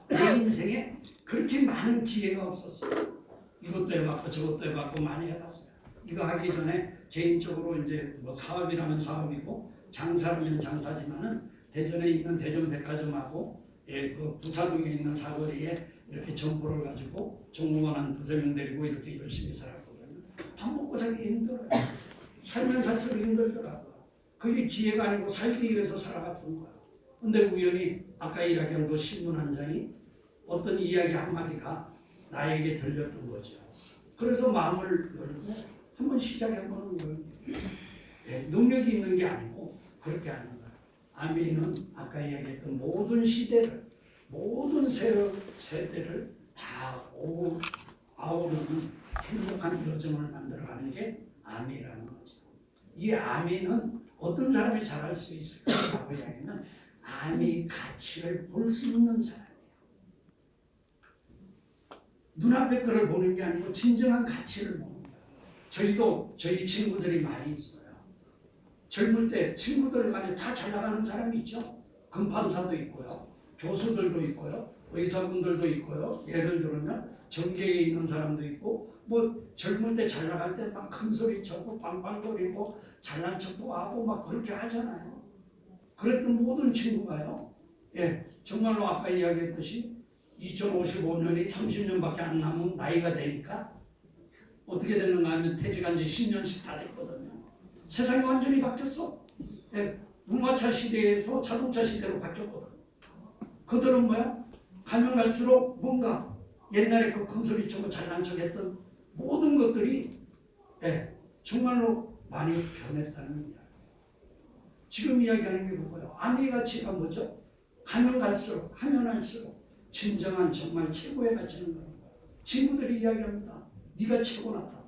같아요. 내 인생에 그렇게 많은 기회가 없었어요. 이것도 해봤고 저것도 해봤고 많이 해봤어요. 이거 하기 전에 개인적으로 이제 뭐 사업이라면 사업이고 장사라면 장사지만은 대전에 있는 대전백화점하고 그 부사동에 있는 사거리에 이렇게 점포를 가지고 종무관한 두세 명 데리고 이렇게 열심히 살았거든요. 밥 먹고 살기 힘들어요. 살면 살수록 힘들더라고요. 그게 기회가 아니고 살기 위해서 살아갔던 거예요. 근데 우연히 아까 이야기한 그 신문 한 장이 어떤 이야기 한마디가 나에게 들렸던 거죠. 그래서 마음을 열고 한번 시작해보는 거예요. 능력이 있는 게 아니고 그렇게 하는 거예요. 아미는 아까 이야기했던 모든 시대를, 모든 세대를 다 아우르는 행복한 여정을 만들어가는 게 아미라는 거죠. 이 아미는 어떤 사람이 잘할 수 있을까라고 이야기하면 아미 가치를 볼 수 있는 사람이에요. 눈앞의 거를 보는 게 아니고 진정한 가치를 보는 거예요. 저희도 저희 친구들이 많이 있어요. 젊을 때 친구들 간에 다 잘 나가는 사람이 있죠. 금판사도 있고요. 교수들도 있고요. 의사분들도 있고요. 예를 들면 정계에 있는 사람도 있고 뭐 젊을 때 잘 나갈 때 막 큰 소리 쳐고 빵빵거리고 잘난 척도 하고 막 그렇게 하잖아요. 그랬던 모든 친구가요. 예, 정말로 아까 이야기했듯이 2055년이 30년밖에 안 남은 나이가 되니까 어떻게 됐는가 하면 퇴직한 지 10년씩 다 됐거든요. 세상이 완전히 바뀌었어. 예, 문화차 시대에서 자동차 시대로 바뀌었거든. 그들은 뭐야? 가면 갈수록 뭔가 옛날에 그 큰 소리 치고 잘난 척 했던 모든 것들이 정말로 많이 변했다는 이야기. 지금 이야기하는 게 그거예요. 아미의 가치가 뭐죠? 가면 갈수록, 하면 할수록 진정한 정말 최고의 가치는 거예요. 친구들이 이야기합니다. 네가 최고났다.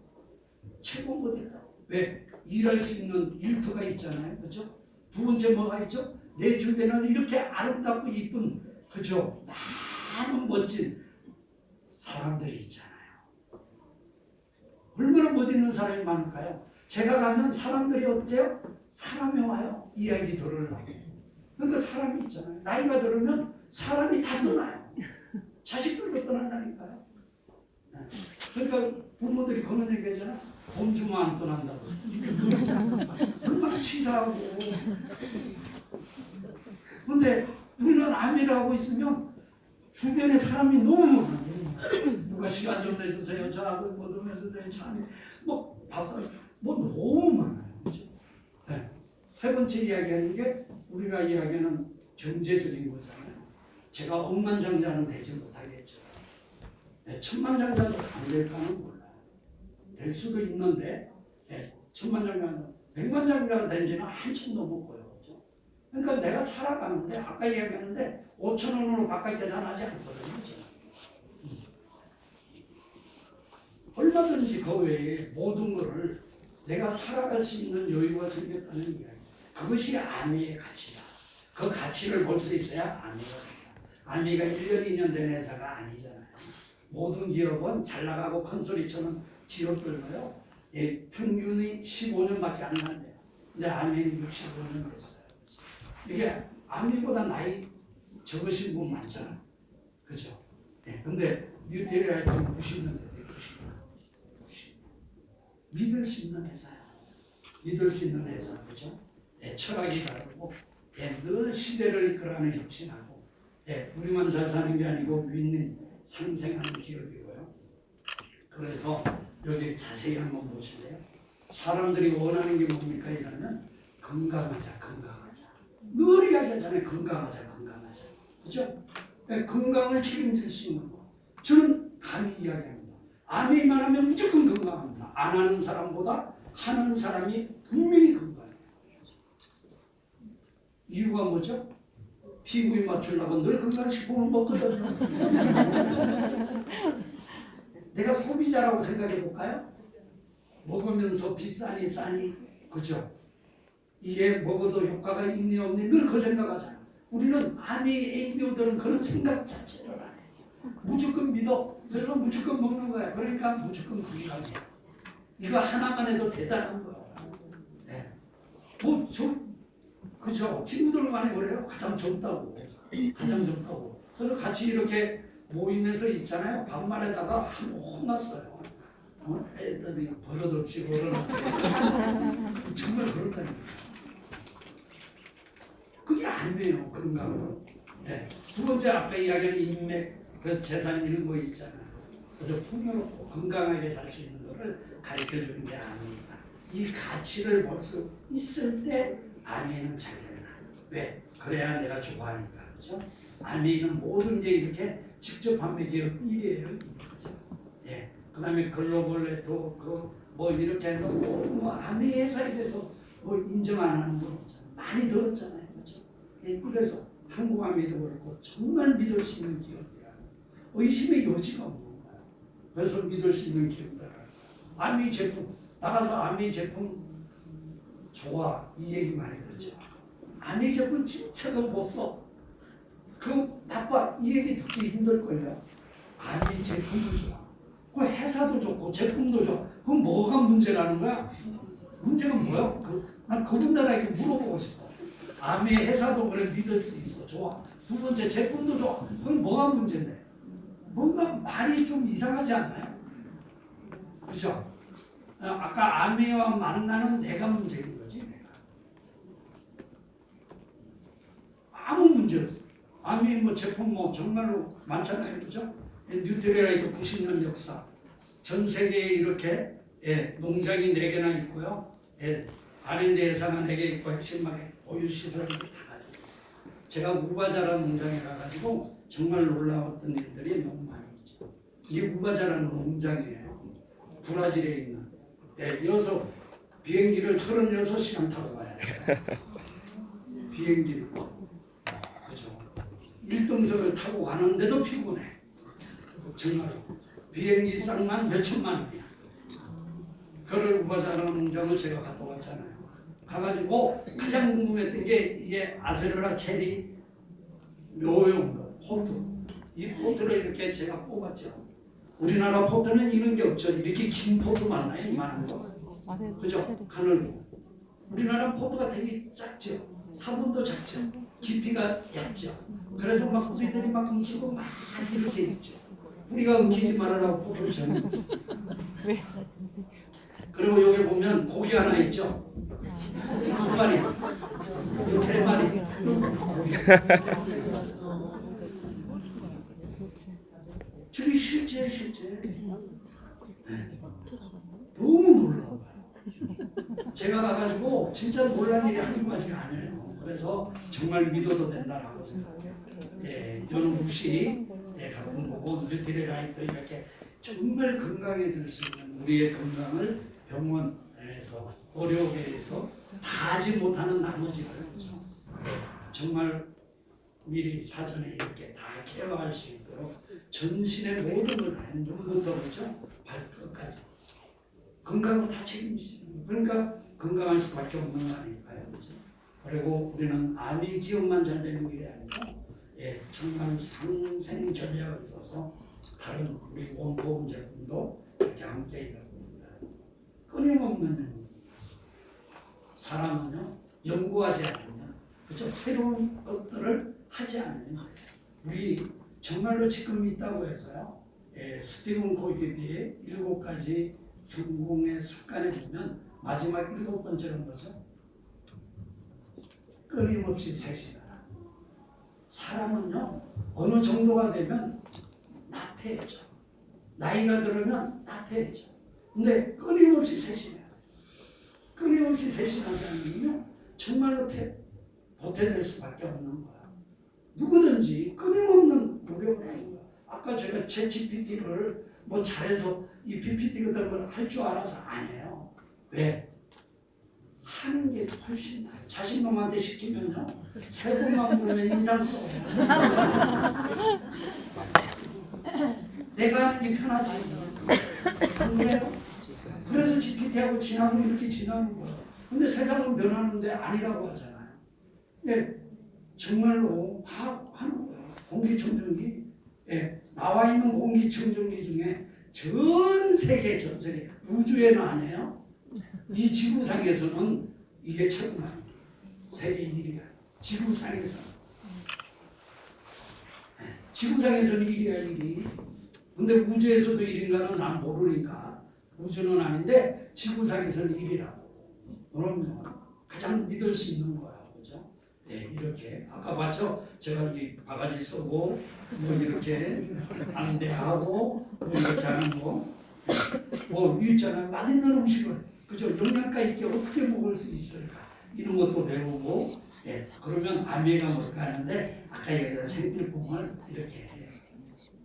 최고 모델이다. 왜? 일할 수 있는 일터가 있잖아요. 그죠? 두 번째 뭐가 있죠? 내 주변에는 이렇게 아름답고 이쁜, 그죠? 많은 멋진 사람들이 있잖아요. 얼마나 멋있는 사람이 많을까요? 제가 가면 사람들이 어떻게 해요? 사람이 와요. 이야기 들으려고. 그러니까 사람이 있잖아요. 나이가 들으면 사람이 다 떠나요. 자식들도 떠난다니까요. 그러니까 부모들이 그런 얘기 하잖아. 돈 주면 안 떠난다고. 얼마나 치사하고. 근데 우리는 아미를 하고 있으면 주변에 사람이 너무 많아. 누가 시간 좀 내주세요. 저하고 뭐 좀 해주세요. 참, 뭐 너무 많아요. 그렇죠? 네. 세 번째 이야기하는 게 우리가 이야기하는 경제적인 거잖아요. 제가 억만장자는 되지 못하겠죠. 네, 천만장자도 안 될까는 몰라요. 될 수도 있는데 천만장자는 백만장자가 된 지는 한참 넘었고요. 그렇죠? 그러니까 내가 살아가는데 아까 이야기했는데 5,000원으로 바깥 계산하지 않거든요. 저는. 얼마든지 그 외에 모든 것을 내가 살아갈 수 있는 여유가 생겼다는 이야기. 그것이 아미의 가치다. 그 가치를 볼 수 있어야 아미가 된다. 아미가 1년, 2년 된 회사가 아니잖아요. 모든 기업은 잘 나가고 큰 소리치는 기업들도요. 평균이 15년밖에 안 난대요. 근데 아미는 65년 됐어요. 이게 아미보다 나이 적으신 분 많잖아. 그죠? 근데 뉴딜리아이트 90년 됐대요. 90년. 믿을 수 있는 회사야. 믿을 수 있는 회사. 그죠? 철학이 다르고 늘 시대를 이끌어가는 혁신하고 우리만 잘 사는 게 아니고 윈윈 상생하는 기업이고요. 그래서 여기 자세히 한번 보실래요? 사람들이 원하는 게 뭡니까? 이러면 건강하자, 건강하자. 늘 이야기하잖아요. 건강하자, 건강하자. 그죠? 건강을 책임질 수 있는 거. 저는 감히 이야기합니다. 아멘만 하면 무조건 건강합니다. 안 하는 사람보다 하는 사람이 분명히 건강해요. 이유가 뭐죠? 피부에 맞추려고 늘 건강식품을 먹거든요. 내가 소비자라고 생각해 볼까요? 먹으면서 비싸니 싸니, 그죠? 이게 먹어도 효과가 있니 없니 늘 그 생각하잖아. 우리는 아미 ABO들은 그런 생각 자체를 안 해요. 무조건 믿어. 그래서 무조건 먹는 거야. 그러니까 무조건 건강해. 이거 하나만 해도 대단한 거예요. 네. 그죠? 친구들 간에 그래요. 가장 좋다고. 가장 좋다고. 그래서 같이 이렇게 모이면서 있잖아요. 반말에다가 혼났어요. 애들이 버릇없이 그러는데 정말 그런다니까. 그게 아니에요. 건강은. 네. 두 번째 아까 이야기하는 인맥, 그 재산 이런 거 있잖아요. 그래서 풍요롭고 건강하게 살 수 있는 거를 가르쳐주는 게 아닙니다. 이 가치를 볼 수 있을 때 아미는 잘 된다. 왜? 그래야 내가 좋아하니까. 그죠? 아미는 모든 게 이렇게 직접 판매 기업 1위에요. 그죠? 예. 그 다음에 글로벌 네트워크 뭐 이렇게 해서 모든 거 아미 회사에 대해서 뭐 인정 안 하는 분 없잖아요. 많이 들었잖아요. 그죠? 예. 그래서 한국 아미도 그렇고 정말 믿을 수 있는 기업이라 의심의 여지가 없는 거예요. 그래서 믿을 수 있는 기업들. 아미 제품 나가서 아미 제품 좋아 이 얘기 많이 듣죠. 아미 제품 진짜 그거 못 써. 그거 나빠 이 얘기 듣기 힘들걸요. 아미 제품은 좋아. 그 회사도 좋고 제품도 좋아. 그럼 뭐가 문제라는 거야? 문제가 뭐야? 난 그분들에게 물어보고 싶어. 아미 회사도 그래 믿을 수 있어. 좋아. 두 번째 제품도 좋아. 그럼 뭐가 문제인데? 뭔가 말이 좀 이상하지 않나요? 그죠? 아까 아미와 만나는 내가 문제인 거지. 내가. 아무 문제 없어. 아미 뭐 제품 뭐 정말로 많잖아요. 그죠? 뉴트리라이트 90년 역사. 전 세계에 이렇게 농장이 4개나 있고요. R&D 회사가 4개 있고 핵심막에 보유시설이 다 가지고 있어요. 제가 우바자라는 농장에 가가지고 정말 놀라웠던 일들이 너무 많이 있죠. 이게 우바자라는 농장이에요. 브라질에 있는. 비행기를 36시간 타고 가야 돼요. 비행기는. 그죠. 1등석을 타고 가는데도 피곤해. 정말로. 비행기 쌍만 몇천만 원이야. 그를 우바자라는 농장을 제가 갔다 왔잖아요. 가가지고 가장 궁금했던 게 이게 아세르라 체리 묘용 포트. 이 포트를 이렇게 제가 뽑았죠. 우리나라 포트는 이런 게 없죠. 이렇게 긴 포트 많나요? 이만한 거. 그죠? 가늘고. 우리나라 포트가 되게 작죠. 화분도 작죠. 깊이가 얇죠. 그래서 막 뿌리들이 막 엉키고 막 이렇게 있죠. 뿌리가 엉키지 말으라고 포트를 전했죠. 그리고 여기 보면 고기 하나 있죠. 2마리, 3마리. 저게 실제. 너무 놀라워요. 제가 가가지고 진짜 놀란 일이 한두 가지가 아니에요. 그래서 정말 믿어도 된다라고 생각해요. 연구시 같은 거고 뉴트리라이트 이렇게 정말 건강해질 수 있는 우리의 건강을 병원에서 의료계에서 다 하지 못하는 나머지를 정말 미리 사전에 이렇게 다 케어할 수 있도록 전신의 모든 걸 다 눈부터 그렇죠? 발끝까지 건강을 다 책임지는 거예요. 그러니까 건강할 수밖에 없는 거 아닐까요? 그렇죠? 그리고 우리는 암이 기억만 잘 되는 게 아니고 정말 상생 전략을 써서 다른 우리 원보험 제품도 이렇게 함께 일하고 있다. 끊임없는 연구. 사람은요 연구하지 않으면 그렇죠? 새로운 것들을 하지 않으면 우리 정말로 지금 있다고 해서요. 스티븐 코비의 7가지 성공의 습관에 보면 마지막 7번째는 뭐죠? 끊임없이 세시하라. 사람은요 어느 정도가 되면 나태해져. 나이가 들으면 나태해져. 근데 끊임없이 세시해야 돼. 끊임없이 세신하지 않으면 정말로 도태될 수밖에 없는 거야. 누구든지 끊임없는 노력을 하는 거야. 아까 제가 챗GPT를 뭐 잘해서 이 PPT 같은 걸 할 줄 알아서 안 해요. 왜? 하는 게 훨씬 나아요. 자식놈한테 시키면요, 세 번만 부르면 인상 써. 내가 하는 게 편하지. 안 그래요? 그래서 GPT하고 지나고 이렇게 지나는 거예요. 근데 세상은 변하는데 아니라고 하잖아요. 예, 정말로 다 하는 거예요. 공기청정기, 예, 나와 있는 공기청정기 중에 전 세계 우주에는 안 해요. 이 지구상에서는 이게 최고만 세계 1위야. 지구상에서. 예, 지구상에서는 1위야 1위. 근데 우주에서도 1인가는 난 모르니까 우주는 아닌데 지구상에서는 1위라고. 그럼요. 가장 믿을 수 있는 거야. 그죠? 예, 이렇게. 아까 봤죠? 제가 이 바가지 쓰고 뭐 이렇게 안대하고 뭐 이렇게 하는 거. 뭐 있잖아요. 맛있는 음식을 그죠? 영양가 있게 어떻게 먹을 수 있을까? 이런 것도 배우고. 예, 그러면 아미가 뭘까 하는데 아까 얘기한 생필품을 이렇게 해요.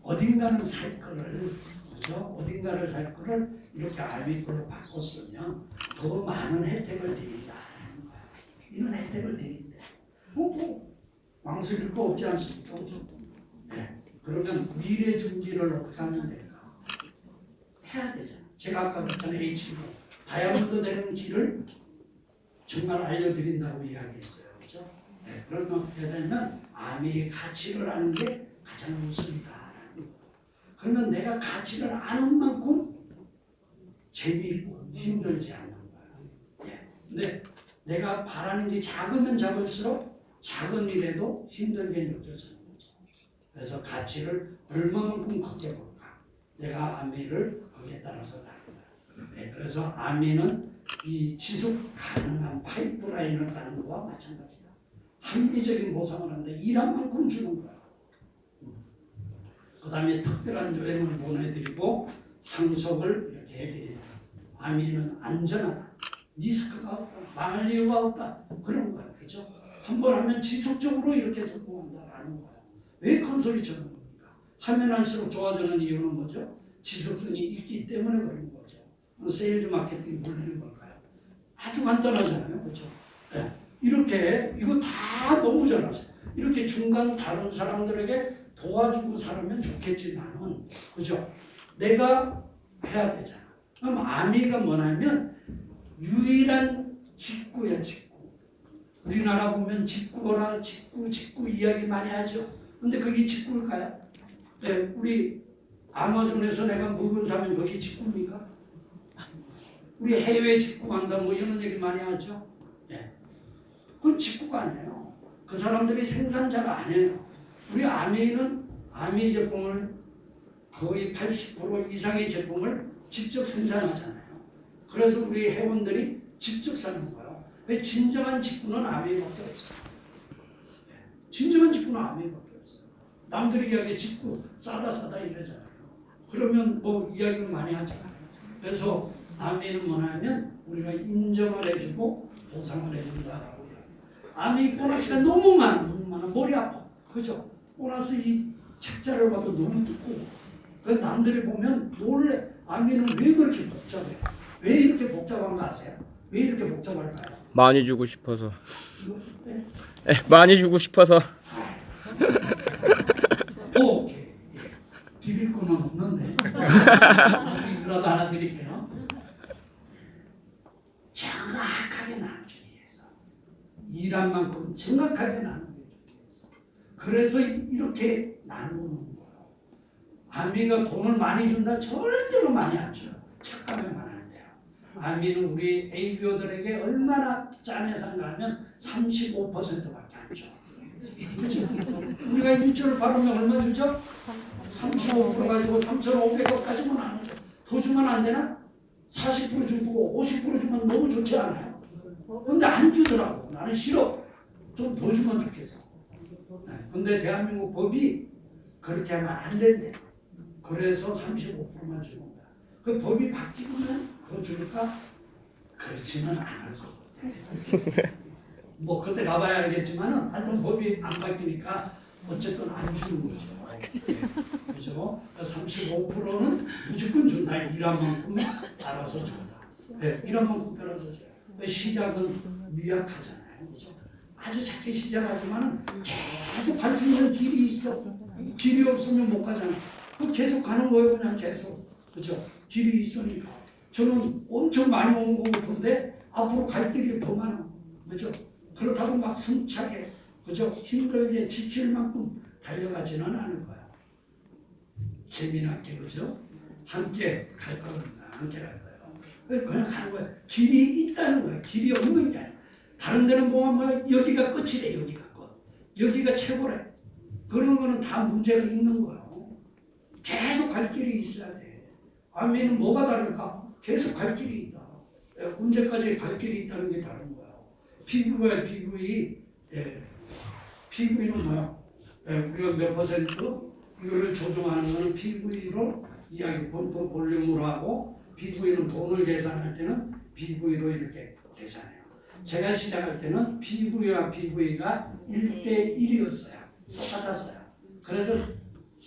어딘가는 살 거를 그죠? 어딘가를 살 거를 이렇게 아미 걸로 바꿨으면 더 많은 혜택을 드린다는 거야. 이런 혜택을 드린대. 망설일 거 없지 않습니까? 그죠? 네. 그러면 미래 준비를 어떻게 하면 될까? 해야 되잖아. 제가 아까 그랬잖아요. H2O. 다이아몬드 되는 길을 정말 알려드린다고 이야기했어요. 그죠? 네. 그러면 어떻게 되냐면 아미의 가치를 아는 게 가장 우선이다. 그러면 내가 가치를 아는 만큼 재미있고 힘들지 않는 거야. 예. 근데 내가 바라는 게 작으면 작을수록 작은 일에도 힘들게 느껴지는 거죠. 그래서 가치를 얼마만큼 크게 볼까? 내가 아미를 거기에 따라서 다른 거야. 네. 그래서 아미는 이 지속 가능한 파이프라인을 가는 거와 마찬가지야. 합리적인 보상을 하는데 일한 만큼 주는 거야. 그 다음에 특별한 여행을 보내드리고 상속을 이렇게 해드립니다. 아미는 안전하다. 리스크가 없다. 망할 이유가 없다. 그런 거예요. 그렇죠? 한번 하면 지속적으로 이렇게 성공한다라는 거예요. 왜 큰 소리 쳐는 겁니까? 하면 할수록 좋아지는 이유는 뭐죠? 지속성이 있기 때문에 그런 거죠. 세일즈 마케팅 불리는 걸까요? 아주 간단하잖아요. 그렇죠? 네. 이렇게 이거 다 너무 잘하세요. 이렇게 중간 다른 사람들에게 도와주고 살면 좋겠지만은 그죠? 내가 해야 되잖아. 그럼 아미가 뭐냐면 유일한 직구야 직구. 우리나라 보면 직구거라 직구 이야기 많이 하죠. 근데 그게 직구일까요? 네, 우리 아마존에서 내가 물건 사면 그게 직구입니까? 우리 해외 직구한다 뭐 이런 얘기 많이 하죠. 네. 그건 직구가 아니에요. 그 사람들이 생산자가 아니에요. 우리 아미는 아미 제품을 거의 80% 이상의 제품을 직접 생산하잖아요. 그래서 우리 회원들이 직접 사는 거예요. 왜 진정한 직구는 아미밖에 없어요. 진정한 직구는 아미밖에 없어요. 남들이 이야기 직구 싸다 이러잖아요. 그러면 뭐 이야기를 많이 하잖아요. 그래서 아미는 뭐냐면 우리가 인정을 해주고 보상을 해준다라고 이야기해요. 아미 보너스가 너무 많아 머리 아파. 그죠? 보너스 이 책자를 봐도 너무 두꺼워. 그 남들이 보면 놀래. 아미는 왜 그렇게 복잡해? 왜 이렇게 복잡한 거 아세요? 왜 이렇게 복잡할까요? 많이 주고 싶어서. 네? 많이 주고 싶어서. 오케이. 예. 드릴 거는 없는데. 이라도 하나 드릴게요. 정확하게 나눠주기 위해서. 일한 만큼 정확하게 나누기 위해서. 그래서 이렇게 나누는 거예요. 아미가 돈을 많이 준다? 절대로 많이 안 줘요. 착각하면 안 돼요. 아미는 우리 ABO들에게 얼마나 짠해서인가 하면 35%밖에 안 줘. 그렇죠? 우리가 1조를 받으면 얼마 주죠? 35% 가지고 3,500억 가지고 나누죠. 더 주면 안 되나? 40% 주고 50% 주면 너무 좋지 않아요? 근데 안 주더라고. 나는 싫어. 좀 더 주면 좋겠어. 근데 대한민국 법이 그렇게 하면 안 된대. 그래서 35%만 주는 거야. 그 법이 바뀌면 더 줄까? 그렇지는 않을 것 같아. 뭐 그때 가봐야 알겠지만은 하여튼 법이 안 바뀌니까 어쨌든 안 주는 거죠. 그렇죠? 35%는 무조건 준다. 일한 만큼 알아서 준다. 일한 만큼 알아서 줘요. 시작은 미약하잖아요. 그렇죠? 아주 작게 시작하지만 계속 갈 수 있는 길이 있어. 길이 없으면 못 가잖아. 그 계속 가는 거예요. 그냥 계속. 그렇죠? 길이 있으니까. 저는 엄청 많이 온 것 같은데 앞으로 갈 길이 더 많아. 그렇죠? 그렇다고 막 숨차게, 그죠? 힘들게 지칠 만큼 달려가지는 않을 거야. 재미나게, 그죠? 함께 갈 겁니다. 함께 갈 거예요. 그냥 가는 거야. 길이 있다는 거야. 길이 없는 게 아니야. 다른 데는 보면 뭐 여기가 끝이래. 여기가 끝. 여기가 최고래. 그런 거는 다 문제가 있는 거예요. 계속 갈 길이 있어야 돼. 아멘은 뭐가 다를까? 계속 갈 길이 있다. 언제까지 갈 길이 있다는 게 다른 거예요. PV와 PV, PV는 뭐야? 우리가 몇 퍼센트? 이거를 조정하는 거는 PV로 이야기, 본토 볼륨으로 하고, PV는 돈을 계산할 때는 PV로 이렇게 계산해요. 제가 시작할 때는 PV와 PV가 1대1이었어요. 똑같았어요. 그래서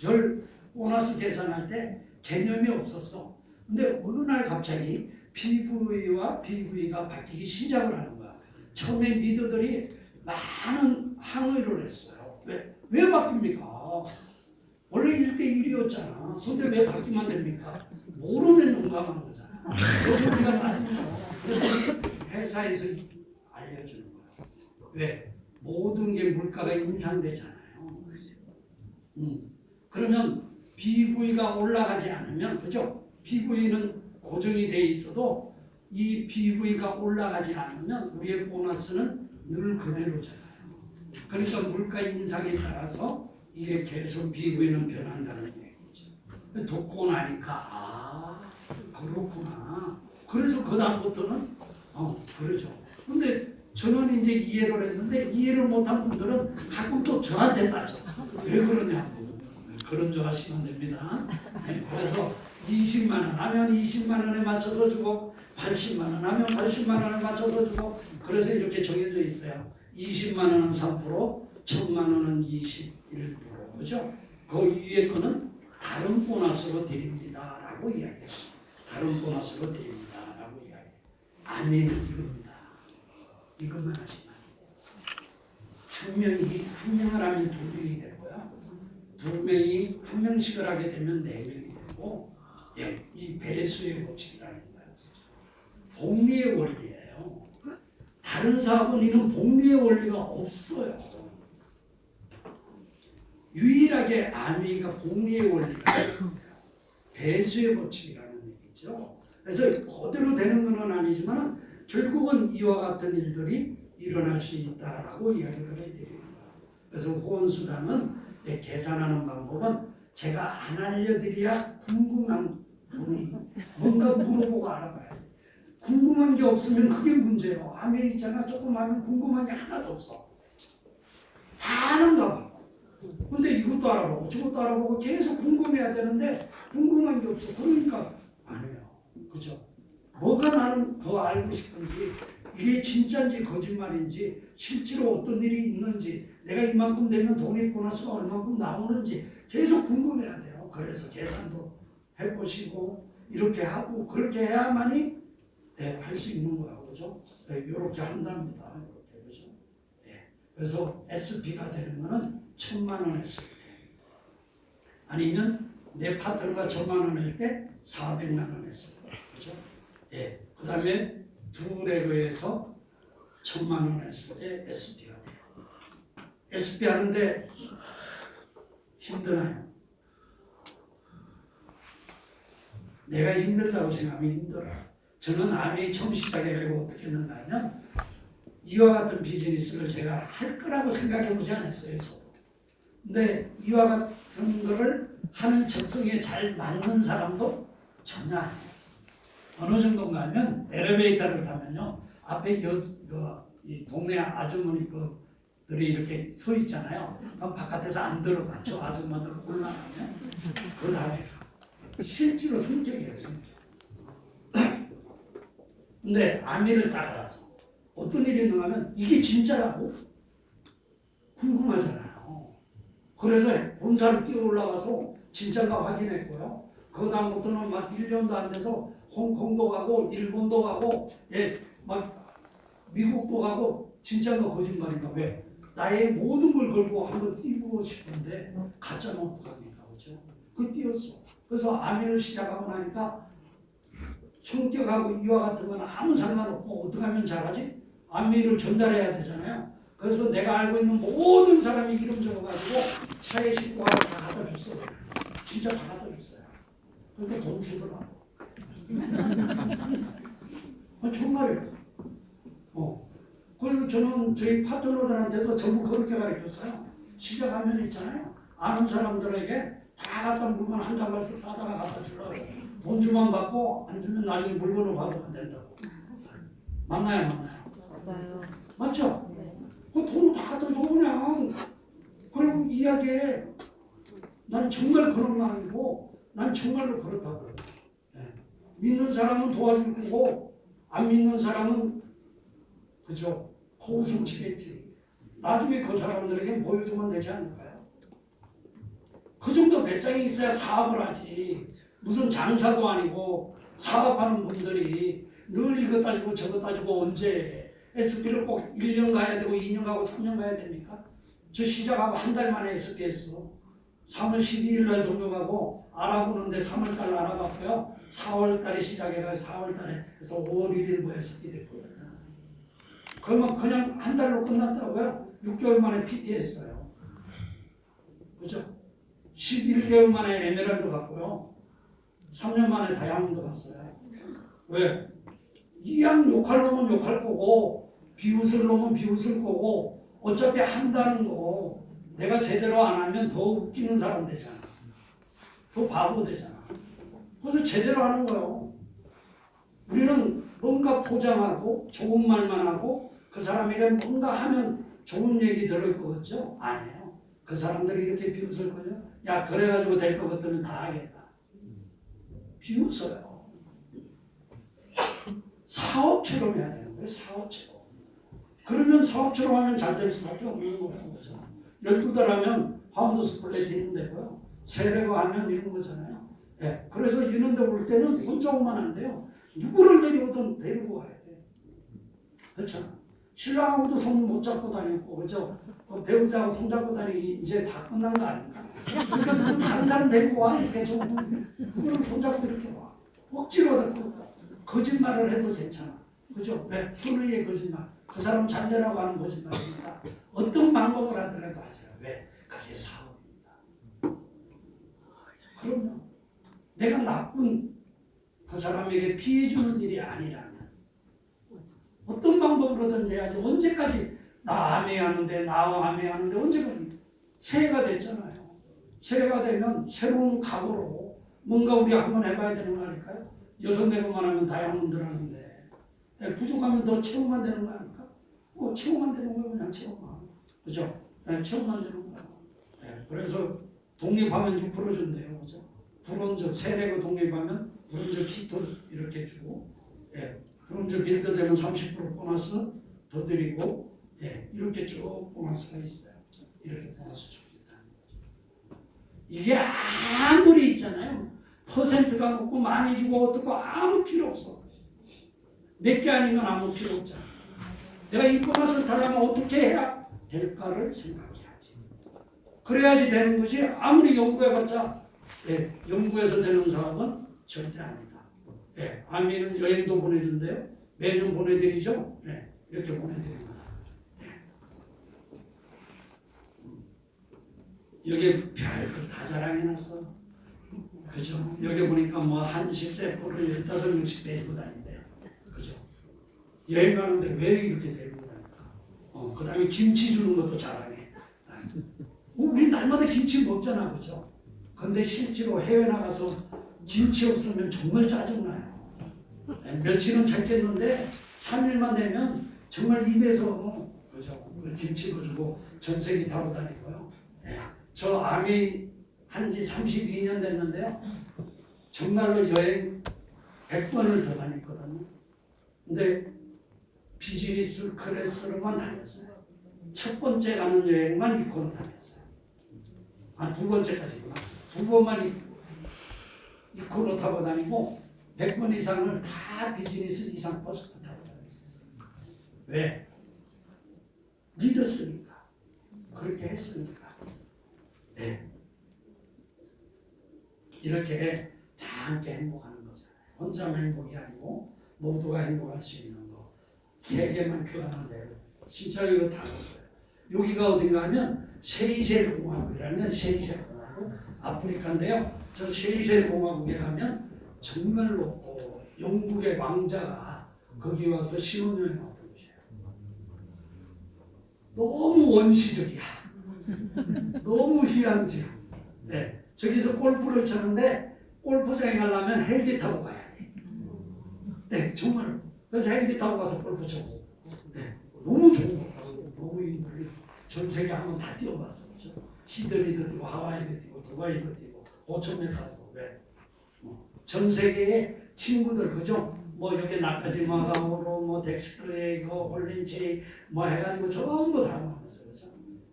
별 보너스 계산할 때 개념이 없었어. 근데 어느 날 갑자기 PV와 PV가 바뀌기 시작을 하는 거야. 처음에 리더들이 많은 항의를 했어요. 왜 바뀝니까? 원래 1대1이었잖아. 근데 왜 바뀌면 됩니까? 모르면 용감한 거잖아. 그래서 우리가 나중에 회사에서 알려주는 거야. 왜? 모든 게 물가가 인상되잖아요. 그러면 PV가 올라가지 않으면, 그죠? PV는 고정이 돼 있어도 이 PV가 올라가지 않으면 우리의 보너스는 늘 그대로잖아요. 그러니까 물가 인상에 따라서 이게 계속 PV는 변한다는 얘기죠. 듣고 나니까 그렇구나. 그래서 그 다음부터는 그러죠. 근데 저는 이제 이해를 했는데 이해를 못한 분들은 가끔 또 저한테 따져. 왜 그러냐고. 그런 줄 아시면 됩니다. 그래서 20만 원 하면 20만 원에 맞춰서 주고 80만 원 하면 80만 원에 맞춰서 주고 그래서 이렇게 정해져 있어요. 20만 원은 3%, 1000만 원은 21%. 그죠? 그 위에 거는 다른 보너스로 드립니다. 라고 이야기해요. 다른 보너스로 드립니다. 라고 이야기해요. 아멘은 이겁니다. 이것만 하시면 한 명을 하면 2명이 되고요. 2명이 한 명씩을 하게 되면 4명이 되고, 이 배수의 법칙이라는 거예요. 복리의 원리예요. 다른 사업은 이런 복리의 원리가 없어요. 유일하게 아미가 복리의 원리가 배수의 법칙이라는 얘기죠. 그래서 그대로 되는 건 아니지만 결국은 이와 같은 일들이 일어날 수 있다라고 이야기를 해드립니다. 그래서 후원수당은 계산하는 방법은 제가 안 알려드려야 궁금한 분이 뭔가 물어보고 알아봐야 돼. 궁금한 게 없으면 그게 문제예요. 암에 있잖아. 조금 하면 궁금한 게 하나도 없어. 다 아는가 봐. 근데 이것도 알아보고 저것도 알아보고 계속 궁금해야 되는데 궁금한 게 없어. 그러니까 안 해요. 그죠? 뭐가 나는 더 알고 싶은지, 이게 진짜인지 거짓말인지, 실제로 어떤 일이 있는지, 내가 이만큼 되면 돈이 보너스가 얼마큼 나오는지 계속 궁금해야 돼요. 그래서 계산도 해보시고 이렇게 하고 그렇게 해야만이 할 수 있는 거야. 그죠? 이렇게 한답니다. 이렇게, 그죠? 그래서 SP가 되는 거는 1000만 원 했을 때, 아니면 내 파트너가 1000만 원일 때 400만 원 했을 때, 그죠? 그 다음에 두 레그에서 1000만 원 했을 때 SP가 돼요. SP 하는데 힘드나요? 내가 힘들다고 생각하면 힘들어. 저는 아메이 처음 시작해가지고 어떻게 했는가 하면 이와 같은 비즈니스를 제가 할 거라고 생각해보지 않았어요. 저도. 근데 이와 같은 거를 하는 적성에 잘 맞는 사람도 전혀 아니에요. 어느 정도인가 하면 엘리베이터를 타면요. 앞에 이 동네 아주머니들이 이렇게 서 있잖아요. 그럼 바깥에서 안 들어가. 저 아줌마들 올라가면 그 다음에 실제로 성격이에요. 성격. 근데 아미를 딱 알았어. 어떤 일이 있는가 하면 이게 진짜라고? 궁금하잖아요. 그래서 본사를 뛰어 올라가서 진짜가 확인했고요. 그 다음부터는 막 1년도 안 돼서 홍콩도 가고 일본도 가고 막 미국도 가고 진짜가 거짓말인가 왜? 나의 모든 걸 걸고 한번 뛰고 싶은데 가짜는 어떡합니까? 그죠? 그 뛰었어. 그래서 아미를 시작하고 나니까 성격하고 이와 같은 건 아무 상관없고 어떻게 하면 잘하지? 아미를 전달해야 되잖아요. 그래서 내가 알고 있는 모든 사람이 기름 적어가지고 차에 싣고 가서 다 갖다 줬어. 진짜 다 갖다 줬어요. 그러니까 돈 주더라고. 정말이에요. 그래서 저는 저희 파트너들한테도 전부 그렇게 가르쳤어요. 시작하면 있잖아요. 아는 사람들에게 다 갖다 물건 한 다발씩 사다가 갖다 주라고. 돈 주만 받고 안 주면 나중에 물건을 받으면 안 된다고. 맞나요? 맞아요. 맞죠? 그 돈을 다 갖다 줘 그냥. 그리고 이야기해. 난 정말 그런 마음이고 난 정말로 그렇다고. 믿는 사람은 도와줄 거고 안 믿는 사람은 그죠? 고웃음 치겠지. 나중에 그 사람들에게 보여주면 되지 않을까요? 그 정도 배짱이 있어야 사업을 하지. 무슨 장사도 아니고 사업하는 분들이 늘 이거 따지고 저거 따지고 언제 SP를 꼭 1년 가야 되고 2년 가고 3년 가야 됩니까? 저 시작하고 한 달 만에 SP 했어. 3월 12일 날 동료가고 알아보는데 3월 달 알아봤고요. 4월 달에 시작해가지고 4월 달에 그래서 5월 1일부에 SP 됐거든요. 그러면 그냥 한 달로 끝났다고요? 6개월 만에 PT 했어요. 그죠? 11개월 만에 에메랄드 갔고요. 3년 만에 다이아몬드 갔어요. 왜? 이왕 욕할 놈은 욕할 거고 비웃을 놈은 비웃을 거고 어차피 한다는 거 내가 제대로 안 하면 더 웃기는 사람 되잖아. 더 바보 되잖아. 그래서 제대로 하는 거예요. 우리는 뭔가 포장하고 좋은 말만 하고 그 사람에게 뭔가 하면 좋은 얘기 들을 것 같죠? 아니에요. 그 사람들이 이렇게 비웃을 거냐? 야 그래가지고 될 것 같으면 다 하겠다. 비웃어요. 사업처럼 해야 되는 거예요. 사업처럼. 그러면 사업처럼 하면 잘 될 수밖에 없는 거예요. 그죠? 12달 하면 파운드 플래티넘 되고요. 세례가 하면 이런 거잖아요. 그래서 이런 데 올 때는 혼자 오면 안 돼요. 누구를 데리고든 데리고 와야 돼. 그렇잖아. 신랑하고도 손 못 잡고 다녔고, 그죠? 배우자하고 손 잡고 다니기 이제 다 끝난 거 아닌가? 그러니까 누구 다른 사람 데리고 와. 이렇게 좀, 누구를 손 잡고 이렇게 와. 억지로 듣고, 거짓말을 해도 괜찮아. 그죠? 왜? 선의의 거짓말. 그 사람 잘 되라고 하는 거짓말이니까 어떤 방법을 하더라도 하세요. 왜? 그게 사업입니다. 그러면 내가 나쁜 그 사람에게 피해 주는 일이 아니라면 어떤 방법으로든 해야지. 언제까지 나 암해하는데 나 암해하는데 언제까지. 새해가 됐잖아요. 새해가 되면 새로운 각오로 뭔가 우리 한번 해봐야 되는 거 아닐까요? 6-4번만 하면 다이아몬드 하는데 부족하면 더 채우면 되는 거 아닐까? 채우면 되는 거예요. 그냥 채우면. 그죠? 채우면 되는 거예요. 그래서 독립하면 6% 준대요. 그죠? 브론즈 세례고 독립하면 브론즈 키트 이렇게 주고 브론즈 빌드 되면 30% 보너스 더 드리고 이렇게 쭉 보너스가 있어요. 이렇게 보너스 줍니다. 이게 아무리 있잖아요. 퍼센트가 높고 많이 주고 어떻고 아무 필요 없어. 몇 개 아니면 아무 필요 없잖아. 내가 이 보너스를 달라면 어떻게 해야 될까를 생각해야지. 그래야지 되는 거지. 아무리 연구해봤자 연구해서 되는 사업은 절대 아니다. 아미는 여행도 보내준대요. 매년 보내드리죠. 이렇게 보내드립니다. 여기 별걸 다 자랑해놨어. 그죠? 여기 보니까 뭐 한식 세포를 15명씩 데리고 다닌대요. 그죠? 여행 가는데 왜 이렇게 데리고 다닐까? 그 다음에 김치 주는 것도 자랑해. 우리 날마다 김치 먹잖아. 그죠? 근데 실제로 해외 나가서 김치 없으면 정말 짜증나요. 며칠은 참겠는데 3일만 되면 정말 입에서 그죠? 김치도 주고 전세기 타고 다니고요. 저 암이 한지 32년 됐는데요. 정말로 여행 100번을 더 다녔거든요. 근데 비즈니스 클래스로만 다녔어요. 첫 번째 가는 여행만 이코노 다녔어요. 두 번째까지구나. 두 번만 이 코너 타고 다니고 100번 이상을 다 비즈니스 이상 버스 타고 다녔어요. 왜? 믿었으니까. 그렇게 했으니까. 네. 이렇게 다 함께 행복하는 거잖아요. 혼자만 행복이 아니고 모두가 행복할 수 있는 거. 세 개만 교환하면 돼요. 진짜 이거 다 넣었어요. 여기가 어딘가 하면 세이셸 공화국이라는 세이셸 공화국 아프리카인데요. 저 세이셸 공화국에 가면 정말로 영국의 왕자가 거기 와서 신혼여행 왔던 곳이에요. 너무 원시적이야. 너무 휴양지야. 네, 저기서 골프를 치는데 골프장에 가려면 헬기 타고 가야 돼. 네, 정말. 그래서 헬기 타고 가서 골프 치고. 네, 너무 좋은 거. 너무 힘들어요. 전 세계 한번 다 뛰어봤어. 그렇죠? 시드니도 뛰고 하와이도 뛰고 두바이도 뛰고 5,000m 가서 왜? 전 세계의 친구들 그죠? 뭐 여기 나카지마가오로 뭐 덱스트레이거 홀린체이 뭐 해가지고 전부 다 만났어요. 그죠?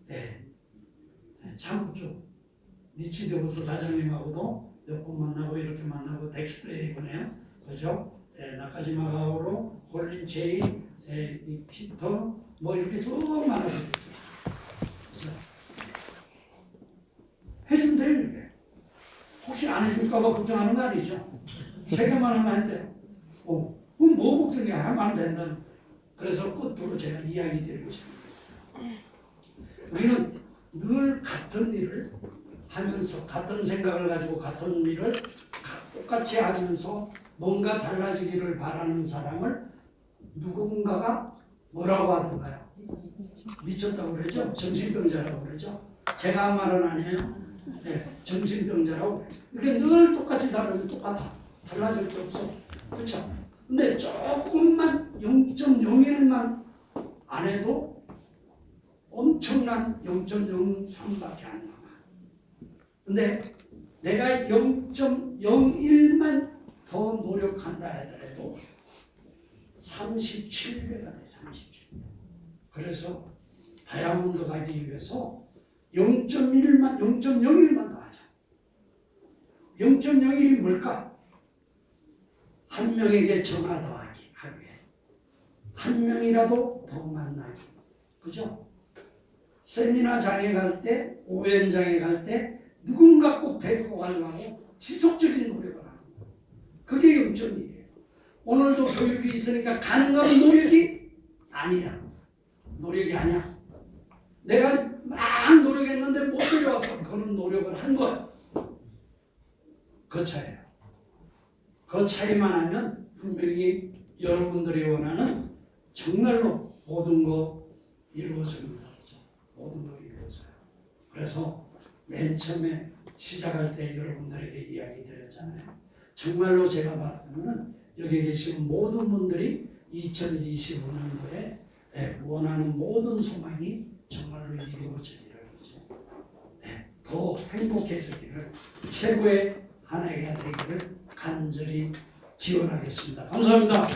네. 참 좀 니치데우스 사장님하고도 몇 번 만나고 이렇게 만나고 덱스트레이거네요. 그죠? 네, 나카지마가오로 홀린체이 이 피터 뭐 이렇게 쭉 많아서 줬죠. 그죠? 해준대요 이렇게. 혹시 안 해줄까봐 걱정하는 거 아니죠? 세 개만 하면 안 돼요. 그럼 뭐 걱정이야? 하면 된다는. 그래서 끝으로 제가 이야기 드리고 싶습니다. 우리는 늘 같은 일을 하면서 같은 생각을 가지고 같은 일을 똑같이 하면서 뭔가 달라지기를 바라는 사람을 누군가가 뭐라고 하던가요? 미쳤다고 그러죠? 정신병자라고 그러죠? 제가 한 말은 아니에요. 네, 정신병자라고 그래요. 이렇게 늘 똑같이 살아도 똑같아. 달라질 게 없어. 그렇죠? 근데 조금만 0.01만 안 해도 엄청난 0.03밖에 안 남아. 근데 내가 0.01만 더 노력한다 하더라도 37배가 돼. 37배. 그래서 다이아몬드 가기 위해서 0.01만 더 하자. 0.01이 뭘까? 한 명에게 전화 더하기 하루에. 한 명이라도 더 만나기. 그죠? 세미나장에 갈 때, 오연장에 갈 때 누군가 꼭 데리고 가려고 지속적인 노력을 하는 거예요. 그게 0.1이에요. 오늘도 교육이 있으니까 가능한 노력이 아니야. 노력이 아니야. 내가 막 노력했는데 못 데려왔어. 그거는 노력을 한 거야. 그 차이예요. 그 차이만 하면 분명히 여러분들이 원하는 정말로 모든 거 이루어집니다. 그렇죠? 모든 거 이루어져요. 그래서 맨 처음에 시작할 때 여러분들에게 이야기 드렸잖아요. 정말로 제가 봤더니 여기 계시는 모든 분들이 2025년도에 원하는 모든 소망이 정말로 이루어지기를 더 행복해지기를 최고의 한 해가 되기를 간절히 기원하겠습니다. 감사합니다.